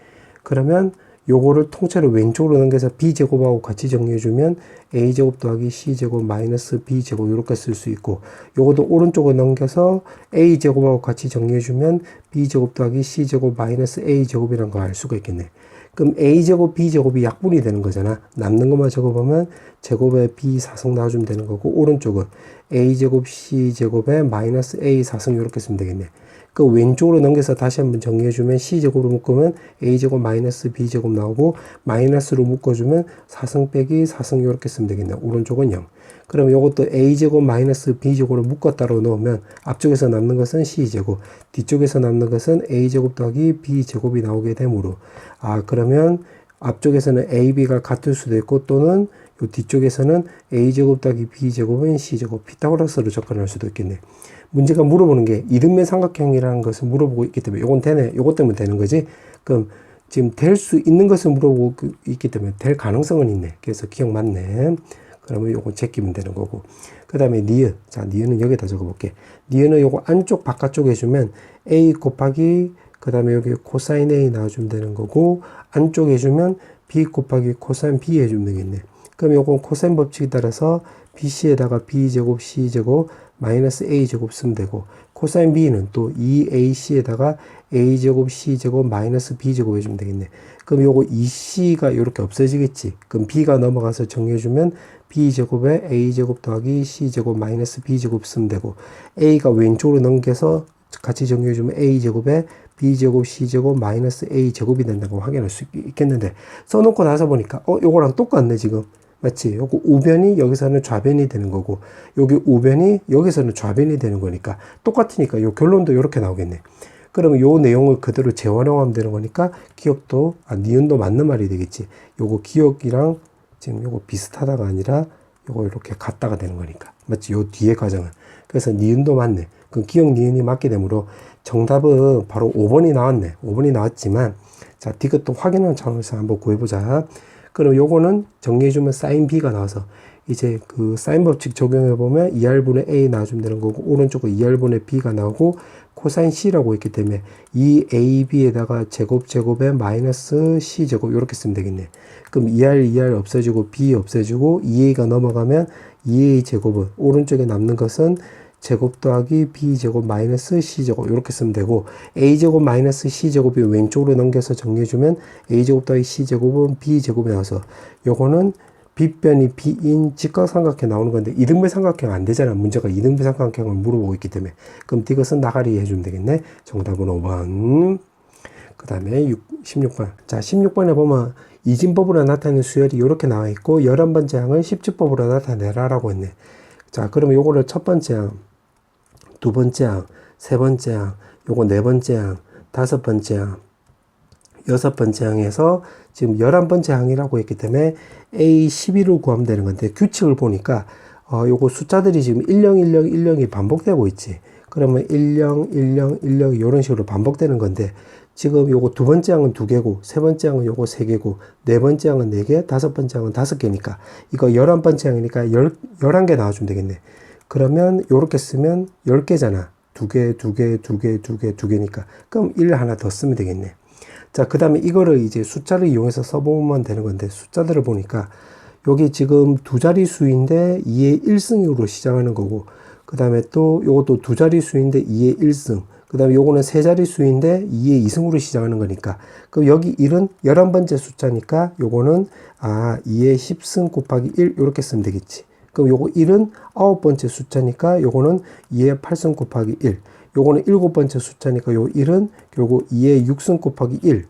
그러면 요거를 통째로 왼쪽으로 넘겨서 B제곱하고 같이 정리해주면 A제곱 더하기 C제곱 마이너스 B제곱 이렇게 쓸 수 있고 요것도 오른쪽으로 넘겨서 A제곱하고 같이 정리해주면 B제곱 더하기 C제곱 마이너스 A제곱이라는 거 알 수가 있겠네. 그럼 A제곱 B제곱이 약분이 되는 거잖아. 남는 것만 적어보면 제곱에 B 4승 나와주면 되는 거고 오른쪽은 A제곱 C제곱에 마이너스 A 4승 이렇게 쓰면 되겠네. 그 왼쪽으로 넘겨서 다시 한번 정리해주면 C제곱으로 묶으면 A제곱 마이너스 B제곱 나오고 마이너스로 묶어주면 4승 빼기 4승 이렇게 쓰면 되겠네. 오른쪽은 0. 그럼 이것도 A제곱 마이너스 B제곱을 묶었다로 넣으면 앞쪽에서 남는 것은 C제곱, 뒤쪽에서 남는 것은 A제곱 더하기 B제곱이 나오게 되므로 아 그러면 앞쪽에서는 AB가 같을 수도 있고 또는 요 뒤쪽에서는 A제곱 더하기 B제곱은 C제곱, 피타고라스로 접근할 수도 있겠네. 문제가 물어보는 게 이등변 삼각형이라는 것을 물어보고 있기 때문에 요건 되네. 요것 때문에 되는 거지. 그럼 지금 될 수 있는 것을 물어보고 있기 때문에 될 가능성은 있네. 그래서 기억 맞네. 그러면 요거 제끼면 되는 거고. 그 다음에 니은. 자, 니은은 여기다 적어볼게. 니은은 요거 안쪽 바깥쪽 해주면 A 곱하기 그 다음에 여기 코사인 A 나와주면 되는 거고 안쪽 해주면 B 곱하기 코사인 B 해주면 되겠네. 그럼 요건 코사인 법칙에 따라서 BC에다가 B제곱 C제곱 마이너스 A제곱 쓰면 되고 코사인 B는 또 2AC에다가 A제곱 C제곱 마이너스 B제곱 해주면 되겠네. 그럼 요거 2C가 이렇게 없어지겠지. 그럼 B가 넘어가서 정리해주면 B제곱에 A제곱 더하기 C제곱 마이너스 B제곱 쓰면 되고 A가 왼쪽으로 넘겨서 같이 정리해주면 A제곱에 B제곱 C제곱 마이너스 A제곱이 된다고 확인할 수 있겠는데 써놓고 나서 보니까 요거랑 똑같네 지금. 맞지? 요거 우변이 여기서는 좌변이 되는 거고 여기 우변이 여기서는 좌변이 되는 거니까 똑같으니까 요 결론도 이렇게 나오겠네. 그러면 요 내용을 그대로 재활용하면 되는 거니까 기억도 니은도 맞는 말이 되겠지. 요거 기억이랑 지금 요거 비슷하다가 아니라 요거 이렇게 같다가 되는 거니까. 맞지? 요 뒤에 과정은. 그래서 니은도 맞네. 그럼 기억 니은이 맞게 되므로 정답은 바로 5번이 나왔네. 5번이 나왔지만 자, 이것도 확인하는 차원에서 한번 구해보자. 그럼 요거는 정리해주면 사인 B가 나와서 이제 그 사인 법칙 적용해보면 2R분의 A 나와주면 되는 거고 오른쪽은 2R분의 B가 나오고 코사인 C라고 있기 때문에 2AB에다가 제곱에 마이너스 C제곱 이렇게 쓰면 되겠네. 그럼 2R 없어지고 B 없어지고 2A가 넘어가면 2A 제곱은 오른쪽에 남는 것은 제곱 더하기 B제곱 마이너스 C제곱 이렇게 쓰면 되고 A제곱 마이너스 C제곱이 왼쪽으로 넘겨서 정리해주면 A제곱 더하기 C제곱은 B제곱이 나와서 요거는 빗변이 B인 직각삼각형 나오는 건데 이등변 삼각형 안 되잖아. 문제가 이등변 삼각형을 물어보고 있기 때문에 그럼 이것은 나가리 해주면 되겠네. 정답은 5번. 그 다음에 16번. 자 16번에 보면 이진법으로 나타내는 수열이 이렇게 나와 있고 11번째 항을 10지법으로 나타내라 라고 했네. 자 그러면 요거를 첫 번째 항 두 번째 항, 세 번째 항, 요거 네 번째 항, 다섯 번째 항, 6번째 항에서 지금 11번째 항이라고 했기 때문에 A12를 구하면 되는 건데, 규칙을 보니까 요거 숫자들이 지금 10, 10, 10이 반복되고 있지. 그러면 10, 10, 10 이런 식으로 반복되는 건데, 지금 요거 두 번째 항은 2개고, 세 번째 항은 요거 3개고, 네 번째 항은 4개, 다섯 번째 항은 5개니까, 이거 11번째 항이니까 11개 나와주면 되겠네. 그러면 요렇게 쓰면 10개잖아. 2개, 2개, 2개, 2개, 2개니까. 그럼 1 하나 더 쓰면 되겠네. 자, 그 다음에 이거를 이제 숫자를 이용해서 써보면 되는 건데, 숫자들을 보니까, 여기 지금 두 자리 수인데 2의 1승으로 시작하는 거고, 그 다음에 또 요것도 두 자리 수인데 2의 1승, 그 다음에 요거는 세 자리 수인데 2의 2승으로 시작하는 거니까, 그럼 여기 1은 11번째 숫자니까 요거는 2의 10승 곱하기 1 이렇게 쓰면 되겠지. 그럼 요거 1은 9번째 숫자니까 요거는 2의 8승 곱하기 1. 요거는 7번째 숫자니까 요 1은 요거 2의 6승 곱하기 1.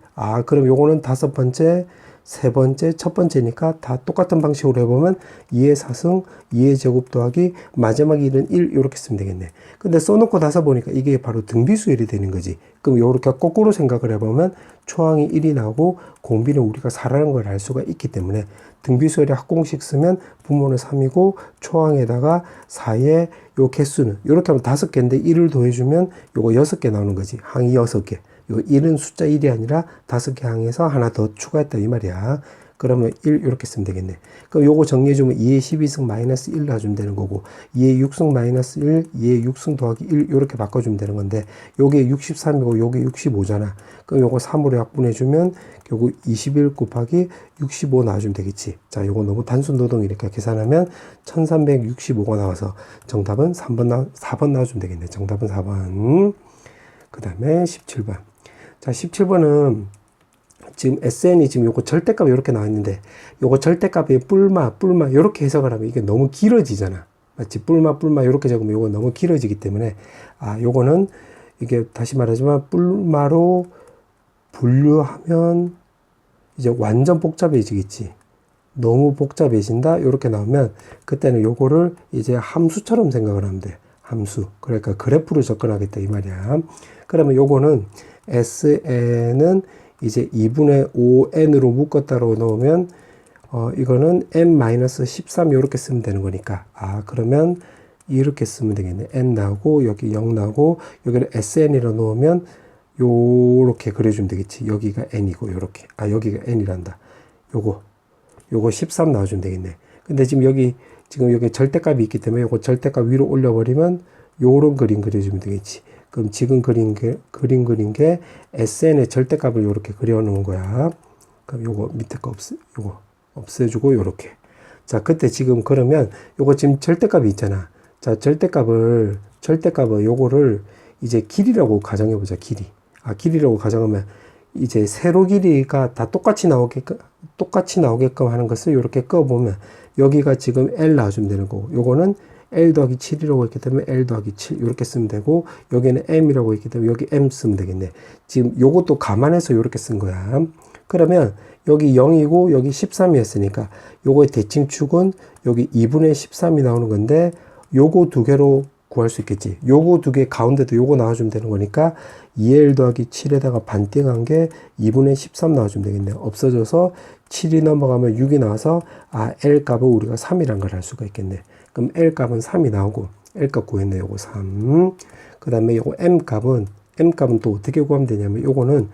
그럼 요거는 5번째, 세 번째, 첫 번째니까 다 똑같은 방식으로 해보면 2의 4승, 2의 제곱 더하기 마지막 1은 1 이렇게 쓰면 되겠네. 근데 써놓고 나서 보니까 이게 바로 등비수열이 되는 거지. 그럼 요렇게 거꾸로 생각을 해보면 초항이 1이 나오고 공비는 우리가 4라는 걸 알 수가 있기 때문에 등비수열의 합공식 쓰면 분모는 3이고 초항에다가 4의 요 개수는 요렇게 하면 5개인데 1을 더해주면 요거 6개 나오는 거지. 항이 6개. 요 1은 숫자 1이 아니라 5개 항에서 하나 더 추가했다 이 말이야. 그러면 1 이렇게 쓰면 되겠네. 그럼 요거 정리해주면 2의 12승 마이너스 1 놔주면 되는 거고, 2의 6승 마이너스 1, 2의 6승 더하기 1 이렇게 바꿔주면 되는 건데, 요게 63이고 요게 65잖아. 그럼 요거 3으로 약분해주면 결국 21 곱하기 65 나와주면 되겠지. 자, 요거 너무 단순 노동이니까 계산하면 1365가 나와서 정답은 4번 나와주면 되겠네. 정답은 4번. 그 다음에 17번. 자, 17번은 지금 SN이 지금 요거 절대값이 이렇게 나와 있는데, 요거 절대값이 뿔마 요렇게 해석을 하면 이게 너무 길어지잖아. 맞지? 뿔마 요렇게 적으면 요거 너무 길어지기 때문에, 요거는 이게 다시 말하지만 뿔마로 분류하면 이제 완전 복잡해지겠지. 너무 복잡해진다. 요렇게 나오면 그때는 요거를 이제 함수처럼 생각을 하면 돼. 함수. 그러니까 그래프로 접근하겠다 이 말이야. 그러면 요거는 SN은 이제 2분의 5n으로 묶었다고 넣으면 이거는 n-13 이렇게 쓰면 되는 거니까, 그러면 이렇게 쓰면 되겠네. n 나오고 여기 0 나오고 여기를 SN이라 놓으면 요렇게 그려주면 되겠지. 여기가 n이고 요렇게 여기가 n이란다. 요거 13 나와주면 되겠네. 근데 지금 여기 절대값이 있기 때문에 요거 절대값 위로 올려버리면 요런 그림 그려주면 되겠지. 그럼 지금 그린 게 SN의 절대값을 요렇게 그려놓은 거야. 그럼 요거 밑에 거 요거 없애주고 요렇게. 자, 그때 지금 그러면 요거 지금 절대값이 있잖아. 자, 절대값을 요거를 이제 길이라고 가정해보자. 길이라고 가정하면 이제 세로 길이가 다 똑같이 나오게끔 하는 것을 요렇게 꺼보면 여기가 지금 L 나와주면 되는 거고, 요거는 L 더하기 7이라고 했기 때문에 L 더하기 7 이렇게 쓰면 되고, 여기는 M이라고 했기 때문에 여기 M 쓰면 되겠네. 지금 요것도 감안해서 이렇게 쓴 거야. 그러면 여기 0이고 여기 13이었으니까 요거의 대칭축은 여기 2분의 13이 나오는 건데, 요거 두 개로 구할 수 있겠지. 요거 두 개 가운데도 요거 나와주면 되는 거니까 2L 더하기 7에다가 반띵한 게 2분의 13 나와주면 되겠네. 없어져서 7이 넘어가면 6이 나와서 L 값을 우리가 3이란 걸 알 수가 있겠네. 그럼 L 값은 3이 나오고, L 값 구했네. 요거 3. 그 다음에 요거 M 값은 또 어떻게 구하면 되냐면, 요거는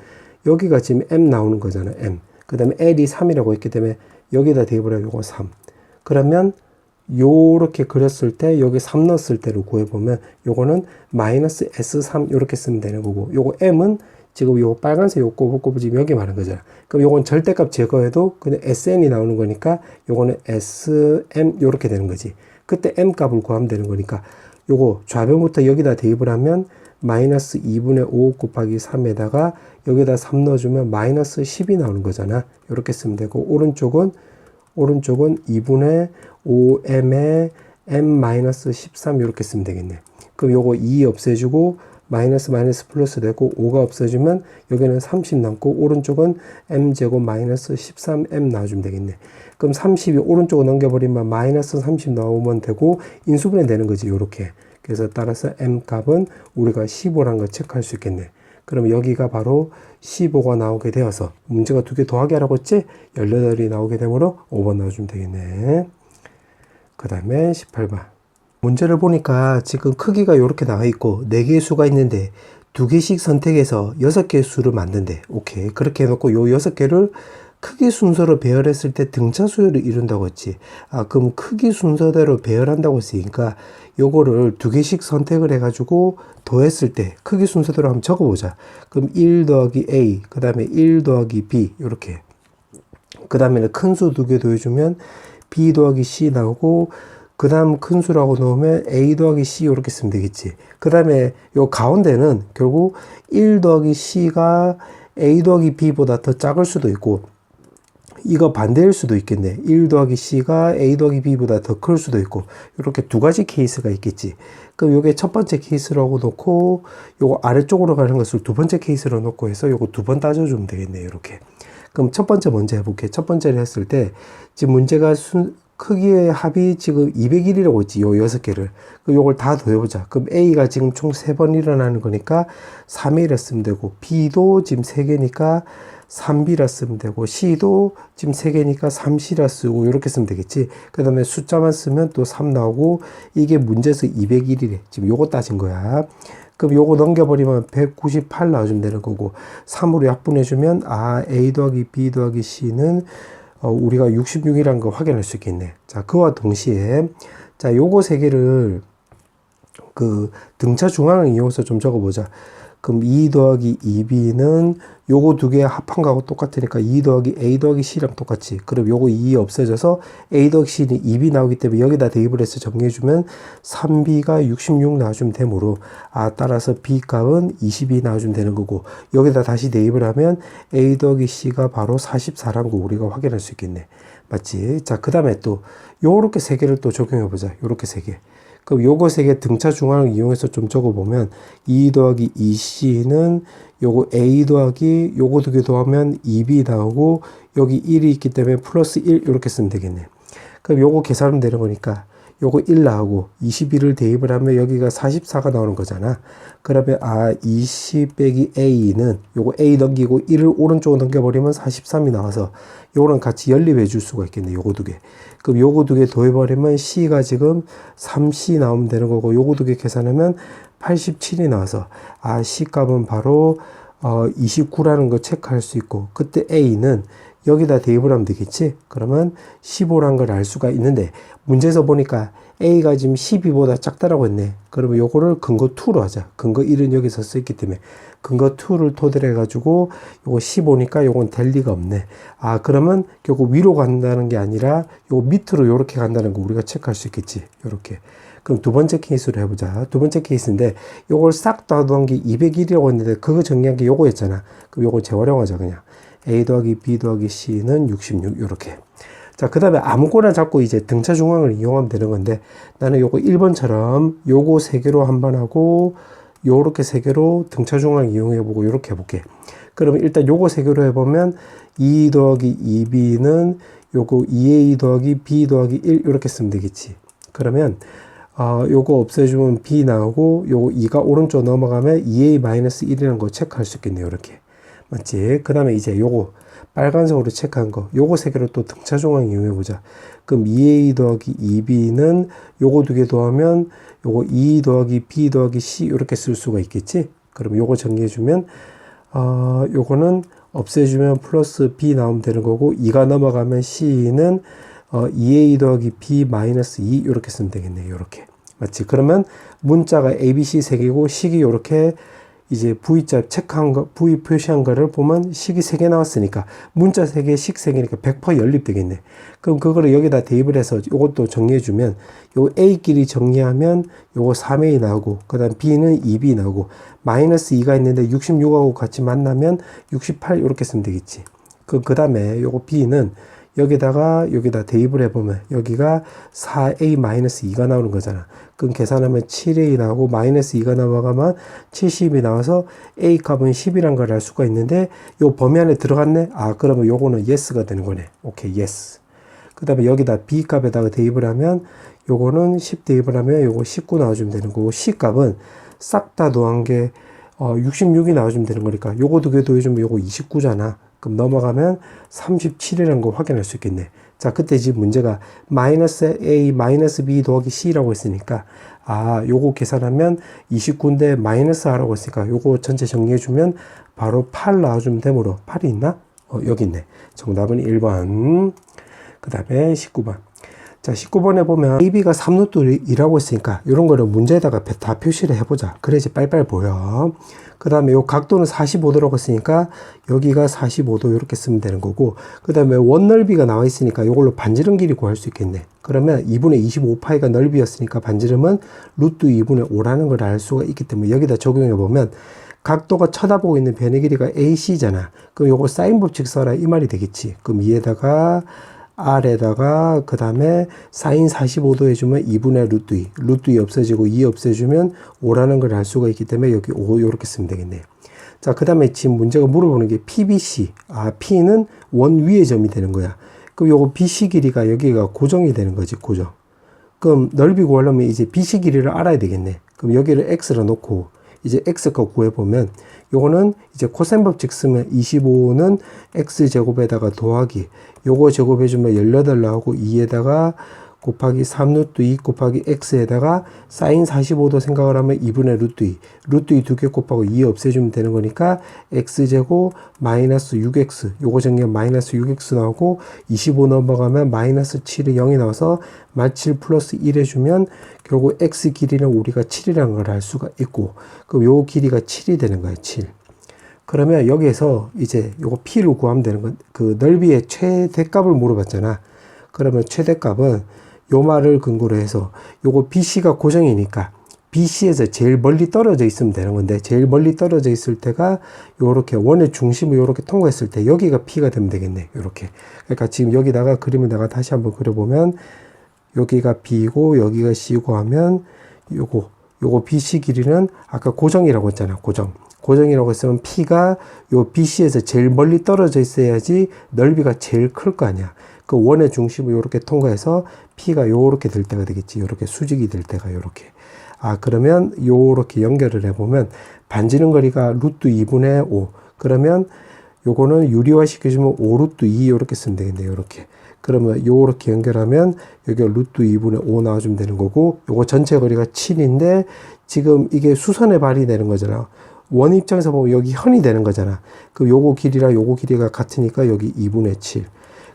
여기가 지금 M 나오는 거잖아. M. 그 다음에 L이 3이라고 했기 때문에 여기다 대입을 요거 3. 그러면 요렇게 그렸을 때 여기 3 넣었을 때를 구해보면 요거는 마이너스 S3 요렇게 쓰면 되는 거고, 요거 M은 지금 요 빨간색 요 꼬불꼬불 지금 여기 말한 거잖아. 그럼 요건 절대값 제거해도 그냥 SN이 나오는 거니까 요거는 SM 요렇게 되는 거지. 그때 M 값을 구하면 되는 거니까 요거 좌변부터 여기다 대입을 하면 마이너스 2분의 5 곱하기 3에다가 여기다 3 넣어주면 마이너스 10이 나오는 거잖아. 요렇게 쓰면 되고, 오른쪽은 2분의 5m에 m-13 이렇게 쓰면 되겠네. 그럼 요거 2 없애주고 마이너스 플러스 되고 5가 없어지면 여기는 30 남고, 오른쪽은 m제곱 마이너스 13m 나와주면 되겠네. 그럼 30이 오른쪽으로 넘겨버리면 마이너스 30 나오면 되고 인수분해 되는 거지. 요렇게. 그래서 따라서 m 값은 우리가 15란 거 체크할 수 있겠네. 그럼 여기가 바로 15가 나오게 되어서 문제가 두 개 더하기 하라고 했지? 18이 나오게 되므로 5번 넣어주면 되겠네. 그 다음에 18번. 문제를 보니까 지금 크기가 이렇게 나와 있고 4개의 수가 있는데 2개씩 선택해서 6개의 수를 만든대. 오케이. 그렇게 해놓고 요 6개를 크기 순서로 배열했을 때 등차 수열을 이룬다고 했지. 아, 그럼 크기 순서대로 배열한다고 했으니까 요거를 2개씩 선택을 해가지고 더했을 때 크기 순서대로 한번 적어보자. 그럼 1 더하기 A, 그 다음에 1 더하기 B, 요렇게. 그 다음에는 큰 수 2개 더해주면 B 더하기 C 나오고, 그 다음 큰 수라고 넣으면 A 더하기 C 이렇게 쓰면 되겠지. 그 다음에 요 가운데는 결국 1 더하기 C가 A 더하기 B보다 더 작을 수도 있고, 이거 반대일 수도 있겠네. 1 더하기 C가 A 더하기 B보다 더 클 수도 있고, 이렇게 두 가지 케이스가 있겠지. 그럼 요게 첫 번째 케이스라고 놓고, 요거 아래쪽으로 가는 것을 두 번째 케이스로 놓고 해서 요거 두 번 따져주면 되겠네. 이렇게. 그럼 첫 번째 먼저 해볼게. 첫 번째를 했을 때, 지금 문제가 크기의 합이 지금 201이라고 했지. 요 6개를. 그럼 요걸 다 더해보자. 그럼 A가 지금 총 3번 일어나는 거니까 3A라 쓰면 되고, B도 지금 3개니까 3B라 쓰면 되고, C도 지금 3개니까 3C라 쓰고, 이렇게 쓰면 되겠지. 그 다음에 숫자만 쓰면 또 3 나오고, 이게 문제에서 201이래. 지금 요거 따진 거야. 그럼 요거 넘겨버리면 198 나와주면 되는 거고, 3으로 약분해주면, 아, A 더하기 B 더하기 C는 우리가 66이라는 거 확인할 수 있겠네. 자, 그와 동시에, 자, 요거 세 개를 그 등차 중앙을 이용해서 좀 적어보자. 그럼 2 더하기 2b는 요거 두 개 합한 거하고 똑같으니까 2 더하기 A 더하기 C랑 똑같지. 그럼 요거 2 없어져서 A 더하기 C는 2b 나오기 때문에 여기다 대입을 해서 정리해주면 3b가 66 나와주면 되므로, 아, 따라서 B 값은 22 나와주면 되는 거고, 여기다 다시 대입을 하면 A 더하기 C가 바로 44라는 거 우리가 확인할 수 있겠네. 맞지? 자, 그 다음에 또 요렇게 세 개를 또 적용해보자. 요렇게 세 개. 그럼 요거 세 개 등차 중앙을 이용해서 좀 적어보면 2 더하기 2c는 요거 A 더하기 요거 두 개 더하면 2b 나오고, 여기 1이 있기 때문에 플러스 1 이렇게 쓰면 되겠네. 그럼 요거 계산하면 되는 거니까 요거 1 나오고 22를 대입을 하면 여기가 44가 나오는 거잖아. 그러면 아, 20 빼기 A는 요거 A 넘기고 1을 오른쪽으로 넘겨버리면 43이 나와서 요거랑 같이 연립해 줄 수가 있겠네. 요거 두 개. 그럼 요거 두 개 더해버리면 C가 지금 3C 나오면 되는 거고, 요거 두 개 계산하면 87이 나와서, 아, C 값은 바로 29라는 거 체크할 수 있고, 그때 A는 여기다 대입을 하면 되겠지? 그러면 15란 걸 알 수가 있는데, 문제에서 보니까 A가 지금 12보다 작다라고 했네. 그러면 요거를 근거 2로 하자. 근거 1은 여기서 써있기 때문에 근거 2를 토대로 해가지고 요거 15니까 요건 될 리가 없네. 아, 그러면 결국 위로 간다는 게 아니라 요거 밑으로 요렇게 간다는 거 우리가 체크할 수 있겠지. 요렇게. 그럼 두 번째 케이스로 해보자. 두 번째 케이스인데 요걸 싹 더한 게 201이라고 했는데 그거 정리한 게 요거였잖아. 그럼 요거 재활용하자 그냥. A 더하기 B 더하기 C는 66 요렇게. 자, 그 다음에 아무거나 잡고 이제 등차 중앙을 이용하면 되는 건데, 나는 요거 1번처럼 요거 세 개로 한 번 하고 요렇게 세 개로 등차 중앙을 이용해보고 요렇게 해볼게. 그러면 일단 요거 세 개로 해보면 2 더하기 2b는 요거 2a 더하기 b 더하기 1 요렇게 쓰면 되겠지. 그러면 요거 없애주면 b 나오고, 요거 2가 오른쪽 넘어가면 2a-1이라는 거 체크할 수 있겠네요. 이렇게. 맞지? 그 다음에 이제 요거 빨간색으로 체크한 거, 요거 세 개를 또 등차 중앙 이용해 보자. 그럼 2a 더하기 2b는 요거 두 개 더하면 요거 2 더하기 b 더하기 c 이렇게 쓸 수가 있겠지. 그럼 요거 정리해 주면 요거는 없애주면 플러스 b 나오면 되는 거고, 2가 넘어가면 c는 2a 더하기 b 마이너스 2 이렇게 쓰면 되겠네. 요렇게. 맞지? 그러면 문자가 ABC 세 개고 식이 요렇게 이제 V자 체크한 거, V 표시한 거를 보면 식이 3개 나왔으니까 문자 3개, 식 3개니까 100% 연립되겠네. 그럼 그거를 여기다 대입을 해서 이것도 정리해주면, 요 A끼리 정리하면 요거 3A 나오고, 그 다음 B는 2B 나오고, 마이너스 2가 있는데 66하고 같이 만나면 68 이렇게 쓰면 되겠지. 그 다음에 요거 B는 여기다 대입을 해보면 여기가 4a-2가 나오는 거잖아. 그럼 계산하면 7a 나오고 마이너스 2가 넘어가면 70이 나와서 a 값은 10이란 걸 알 수가 있는데, 요 범위 안에 들어갔네? 아, 그러면 요거는 yes가 되는 거네. 오케이, yes. 그 다음에 여기다 b 값에다가 대입을 하면 요거는 10 대입을 하면 요거 19 나와주면 되는 거고, c 값은 싹 다 더한 게 66이 나와주면 되는 거니까 요거 두 개 더해주면 요거 29잖아. 그럼 넘어가면 37이라는 거 확인할 수 있겠네. 자, 그때 지금 문제가 마이너스 A 마이너스 B 더하기 C라고 했으니까 요거 계산하면 29인데 마이너스 R라고 했으니까 요거 전체 정리해주면 바로 8 나와주면 되므로 8이 있나? 여기 있네. 정답은 1번. 그 다음에 19번. 자, 19번에 보면 AB가 3루트 2라고 했으니까 이런 거를 문제에다가 다 표시를 해보자. 그래야지 빨빨 보여. 그 다음에 요 각도는 45도라고 했으니까 여기가 45도 이렇게 쓰면 되는 거고, 그 다음에 원 넓이가 나와 있으니까 이걸로 반지름 길이 구할 수 있겠네. 그러면 2분의 25파이가 넓이였으니까 반지름은 루트 2분의 5라는 걸 알 수가 있기 때문에 여기다 적용해 보면 각도가 쳐다보고 있는 변의 길이가 AC잖아. 그럼 요거 사인 법칙 써라 이 말이 되겠지. 그럼 이에다가 R에다가 그 다음에 사인 45도 해주면 2분의 루트 2. 루트 2 없어지고 2 없애주면 5라는 걸 알 수가 있기 때문에 여기 5 이렇게 쓰면 되겠네. 자, 그 다음에 지금 문제가 물어보는 게 PBC. P는 원 위의 점이 되는 거야. 그럼 요거 BC 길이가 여기가 고정이 되는 거지, 고정. 그럼 넓이 구하려면 이제 BC 길이를 알아야 되겠네. 그럼 여기를 X로 놓고 이제 X가 구해보면 요거는 이제 코사인 법칙 쓰면 25는 X제곱에다가 더하기 요거 제곱해주면 18 나오고 2에다가 곱하기 3루트 2 곱하기 X에다가 사인 45도 생각을 하면 2분의 루트 2 루트 2 두 개 곱하고 2 없애주면 되는 거니까 X제곱 마이너스 6X 요거 정리하면 마이너스 6X 나오고 25 넘어가면 마이너스 7이 0이 나와서 -7 플러스 1 해주면 결국 X 길이는 우리가 7이라는 걸 알 수가 있고, 그럼 요 길이가 7이 되는 거예요. 7. 그러면 여기에서 이제 요거 P를 구하면 되는 건 그 넓이의 최대값을 물어봤잖아. 그러면 최대값은 요 말을 근거로 해서 요거 BC가 고정이니까 BC에서 제일 멀리 떨어져 있으면 되는 건데, 제일 멀리 떨어져 있을 때가 요렇게 원의 중심을 요렇게 통과했을 때 여기가 P가 되면 되겠네. 요렇게. 그러니까 지금 여기다가 그림을 내가 다시 한번 그려보면 여기가 B고 여기가 C고 하면 요거 BC 길이는 아까 고정이라고 했잖아. 고정이라고 했으면 P가 요 BC에서 제일 멀리 떨어져 있어야지 넓이가 제일 클 거 아니야. 그 원의 중심을 요렇게 통과해서 P가 요렇게 될 때가 되겠지. 요렇게 수직이 될 때가 요렇게. 그러면 요렇게 연결을 해보면 반지름 거리가 루트 2분의 5. 그러면 요거는 유리화 시켜주면 5 루트 2 요렇게 쓰면 되겠네. 요렇게. 그러면 요렇게 연결하면 여기 루트 2분의 5 나와주면 되는 거고, 요거 전체 거리가 7인데 지금 이게 수선의 발이 되는 거잖아. 원 입장에서 보면 여기 현이 되는 거잖아. 그럼 요거 길이랑 요거 길이가 같으니까 여기 2분의 7.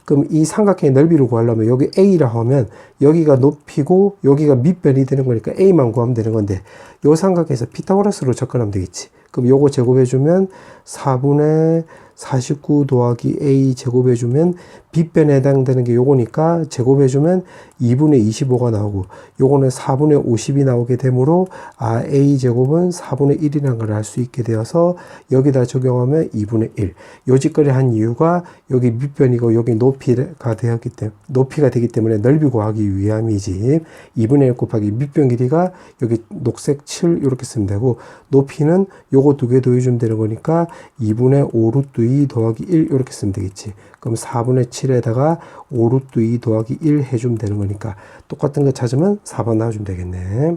그럼 이 삼각형의 넓이를 구하려면 여기 A라 하면 여기가 높이고 여기가 밑변이 되는 거니까 A만 구하면 되는 건데, 요 삼각형에서 피타고라스로 접근하면 되겠지. 그럼 요거 제곱해주면 4분의 49 더하기 A 제곱해주면 빗변에 해당되는 게 요거니까 제곱해주면 2분의 25가 나오고 요거는 4분의 50이 나오게 되므로 A 제곱은 4분의 1이라는 걸 알 수 있게 되어서 여기다 적용하면 2분의 1. 요 짓거리 한 이유가 여기 밑변이고 여기 높이가 되기 때문에 넓이 구하기 위함이지. 2분의 1 곱하기 밑변 길이가 여기 녹색 7 이렇게 쓰면 되고, 높이는 요거 두 개 더해주면 되는 거니까 2분의 5 루트 2 더하기 1 이렇게 쓰면 되겠지. 그럼 4분의 7에다가 5 루트 2 더하기 1 해주면 되는 거니까 똑같은 거 찾으면 4번 나와주면 되겠네.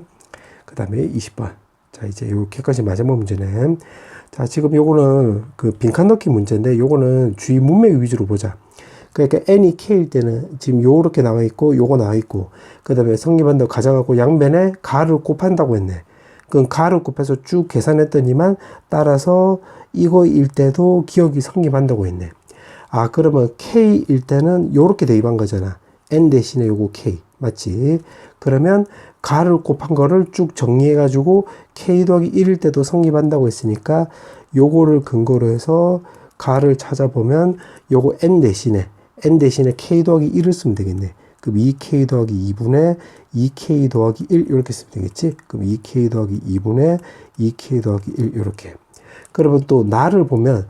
그 다음에 20번. 자, 이제 이렇게까지 마지막 문제네. 자, 지금 요거는 그 빈칸 넣기 문제인데 요거는 주위 문맥 위주로 보자. 그러니까 n이 k일 때는 지금 요렇게 나와 있고 요거 나와 있고, 그 다음에 성립한다고 가져가고 양변에 가를 곱한다고 했네. 그럼 가를 곱해서 쭉 계산했더니만 따라서 이거일 때도 기억이 성립한다고 했네. 그러면 K일 때는 요렇게 대입한 거잖아. N 대신에 요거 K. 맞지? 그러면 가를 곱한 거를 쭉 정리해가지고 K 더하기 1일 때도 성립한다고 했으니까 요거를 근거로 해서 가를 찾아보면 요거 N 대신에 K 더하기 1을 쓰면 되겠네. 그럼 2K 더하기 2분의 2K 더하기 1 이렇게 쓰면 되겠지? 그럼 2K 더하기 2분의 2K 더하기 1 이렇게. 그러면 또 나를 보면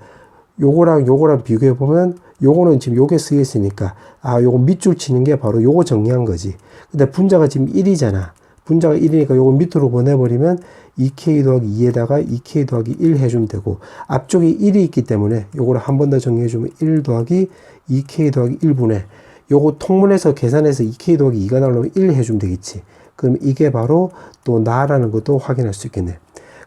요거랑 비교해 보면 요거는 지금 요게 쓰여 있으니까 요거 밑줄 치는 게 바로 요거 정리한 거지. 근데 분자가 지금 1이잖아. 분자가 1이니까 요거 밑으로 보내버리면 2K 더하기 2에다가 2K 더하기 1 해주면 되고, 앞쪽에 1이 있기 때문에 요거를 한 번 더 정리해주면 1 더하기 2K 더하기 1분의 요거 통문에서 계산해서 2K 더하기 2가 나오려면 1 해주면 되겠지. 그럼 이게 바로 또 나라는 것도 확인할 수 있겠네.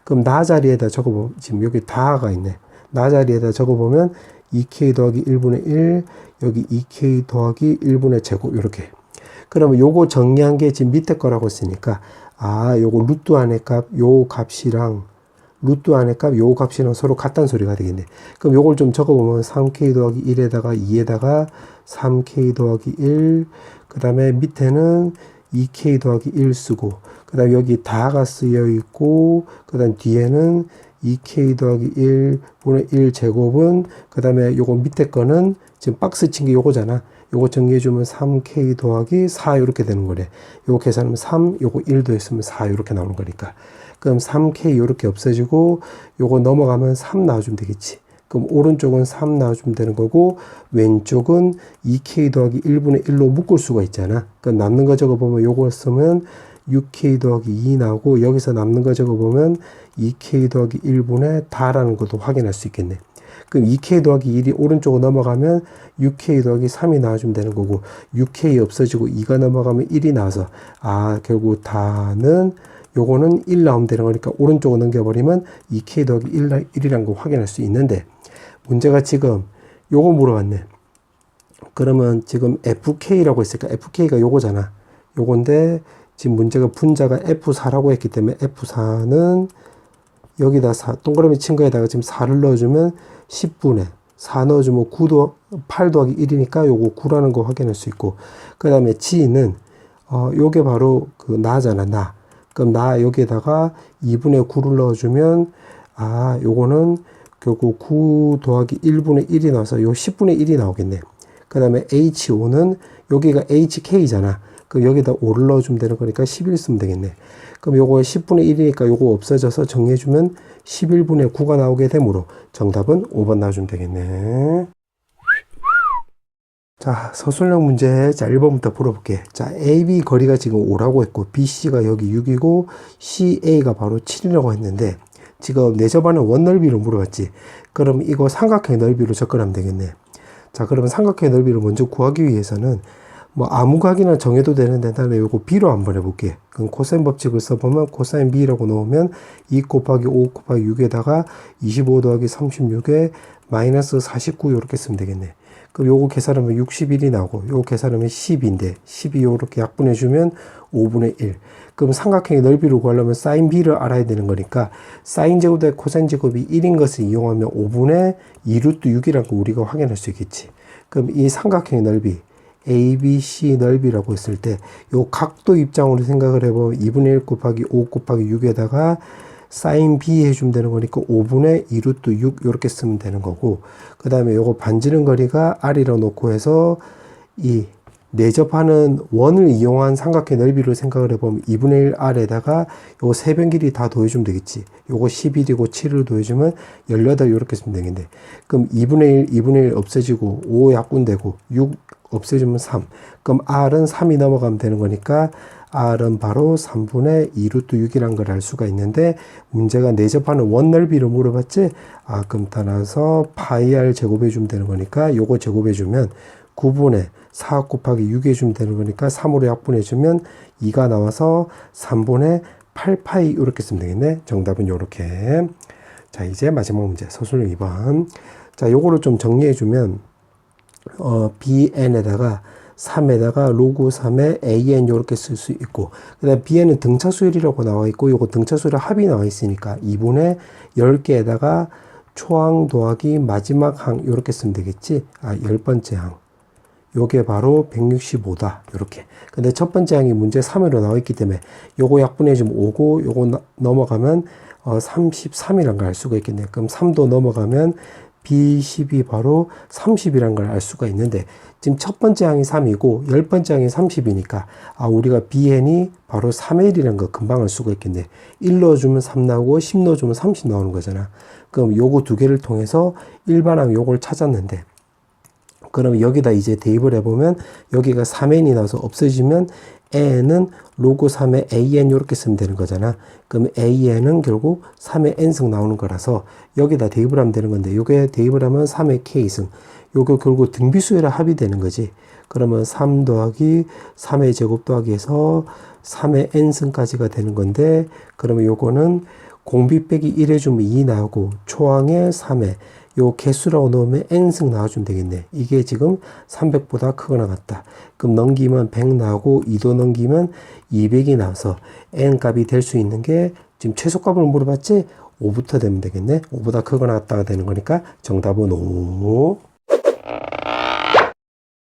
그럼 나 자리에다 적어보면, 지금 여기 다가 있네. 나 자리에다 적어보면 2k 더하기 1분의 1, 여기 2k 더하기 1분의 제곱, 요렇게. 그러면 요거 정리한 게 지금 밑에 거라고 했으니까, 아, 요거 루트 안의 값, 요 값이랑, 루트 안의 값, 요 값이랑 서로 같다는 소리가 되겠네. 그럼 요걸 좀 적어보면 3k 더하기 1에다가 2에다가 3k 더하기 1, 그 다음에 밑에는 2k 더하기 1 쓰고, 그 다음에 여기 다가 쓰여 있고, 그 다음 뒤에는 2k 더하기 1분의 1 제곱은, 그 다음에 요거 밑에 거는 지금 박스 친 게 요거잖아. 요거 정리해주면 3k 더하기 4 이렇게 되는 거래. 요거 계산하면 3, 요거 1도 했으면 4 이렇게 나오는 거니까. 그럼 3k 이렇게 없어지고 요거 넘어가면 3 나와주면 되겠지. 그럼 오른쪽은 3 나와주면 되는 거고 왼쪽은 2k 더하기 1분의 1로 묶을 수가 있잖아. 그럼 남는 거 적어보면 요걸 쓰면 6k 더하기 2 나오고 여기서 남는 거 적어보면 2k 더하기 1분의 다라는 것도 확인할 수 있겠네. 그럼 2k 더하기 1이 오른쪽으로 넘어가면 6k 더하기 3이 나와주면 되는 거고 6k 없어지고 2가 넘어가면 1이 나와서 아 결국 다는 요거는 1 나오면 되는 거니까 오른쪽으로 넘겨버리면 2k 더하기 1이라는 거 확인할 수 있는데 문제가 지금 요거 물어봤네. 그러면 지금 fk라고 했으니까 fk가 요거잖아. 요건데 지금 문제가 분자가 f4라고 했기 때문에 f4는 여기다 4, 동그라미 친 거에다가 지금 4를 넣어주면 10분의 4 넣어주면 8 더하기 1이니까 요거 9라는 거 확인할 수 있고 그 다음에 g는 요게 바로 그 나잖아 나. 그럼 나 여기에다가 2분의 9를 넣어주면 아 요거는 결국 9 더하기 1분의 1이 나와서 요 10분의 1이 나오겠네. 그 다음에 h5는 여기가 hk잖아. 그럼 여기다 5를 넣어주면 되는 거니까 11 쓰면 되겠네. 그럼 요거 10분의 1이니까 요거 없어져서 정리해주면 11분의 9가 나오게 되므로 정답은 5번 나와주면 되겠네. 자, 서술형 문제. 자, 1번부터 풀어볼게. 자, AB 거리가 지금 5라고 했고, BC가 여기 6이고, CA가 바로 7이라고 했는데, 지금 내 저번에 원 넓이로 물어봤지. 그럼 이거 삼각형 넓이로 접근하면 되겠네. 자, 그러면 삼각형 넓이를 먼저 구하기 위해서는, 뭐 아무 각이나 정해도 되는데 나는 요거 B로 한번 해볼게. 그럼 코사인 법칙을 써보면 코사인 B라고 넣으면 2 곱하기 5 곱하기 6에다가 25 더하기 36에 마이너스 49 이렇게 쓰면 되겠네. 그럼 요거 계산하면 61이 나오고 요거 계산하면 10인데 10이 요렇게 약분해주면 5분의 1. 그럼 삼각형의 넓이를 구하려면 사인 B를 알아야 되는 거니까 사인 제곱 대 코사인 제곱이 1인 것을 이용하면 5분의 2 루트 6이라는 거 우리가 확인할 수 있겠지. 그럼 이 삼각형의 넓이 ABC 넓이라고 했을 때 요 각도 입장으로 생각을 해보면 2분의 1 곱하기 5 곱하기 6에다가 사인 B 해주면 되는 거니까 5분의 2 루트 6 이렇게 쓰면 되는 거고 그 다음에 요거 반지름 거리가 R이라고 놓고 해서 이 내접하는 원을 이용한 삼각형 넓이로 생각을 해보면 2분의 1 R에다가 요거 세 변 길이 다 더해주면 되겠지. 요거 11이고 7을 더해주면 18 이렇게 쓰면 되겠네. 그럼 2분의 1, 2분의 1 없어지고 5 약분되고 6 없어지면 3. 그럼 R은 3이 넘어가면 되는 거니까 R은 바로 3분의 2 루트 6이라는 걸 알 수가 있는데 문제가 내접하는 원 넓이를 물어봤지? 아, 그럼 따라서 파이 R 제곱해주면 되는 거니까 요거 제곱해주면 9분의 4 곱하기 6 해주면 되는 거니까 3으로 약분해주면 2가 나와서 3분의 8파이 이렇게 쓰면 되겠네. 정답은 요렇게. 자, 이제 마지막 문제 서술형 2번. 자, 요거를 좀 정리해주면 bn에다가 3에다가 로그 3에 an 이렇게 쓸 수 있고 그 다음에 bn은 등차수열이라고 나와 있고 요거 등차수열 합이 나와 있으니까 2분의 10개에다가 초항 더하기 마지막 항 이렇게 쓰면 되겠지. 아, 10번째 항 요게 바로 165다 요렇게. 근데 첫 번째 항이 문제 3으로 나와 있기 때문에 요거 약분해주면 5고 요거 넘어가면 33이란 걸 알 수가 있겠네. 그럼 3도 넘어가면 B10이 바로 30이란 걸 알 수가 있는데 지금 첫 번째 항이 3이고 10번째 항이 30이니까 아 우리가 BN이 바로 3의 1이란 거 금방 알 수가 있겠네. 1 넣어주면 3 나오고 10 넣어주면 30 나오는 거잖아. 그럼 요거 두 개를 통해서 일반항 요걸 찾았는데 그럼 여기다 이제 대입을 해보면 여기가 3n이 나와서 없어지면 n은 로그 3의 an 이렇게 쓰면 되는 거잖아. 그럼 an은 결국 3의 n승 나오는 거라서 여기다 대입을 하면 되는 건데 요게 대입을 하면 3의 k승 요게 결국 등비수열의 합이 되는 거지. 그러면 3 더하기 3의 제곱 더하기 해서 3의 n승까지가 되는 건데 그러면 요거는 공비 빼기 1 해주면 2 나오고 초항에 3회 요 개수라고 넣으면 n승 나와주면 되겠네. 이게 지금 300보다 크거나 같다. 그럼 넘기면 100 나오고 2도 넘기면 200이 나와서 n 값이 될 수 있는 게 지금 최소값을 물어봤지? 5부터 되면 되겠네. 5보다 크거나 같다가 되는 거니까 정답은 5.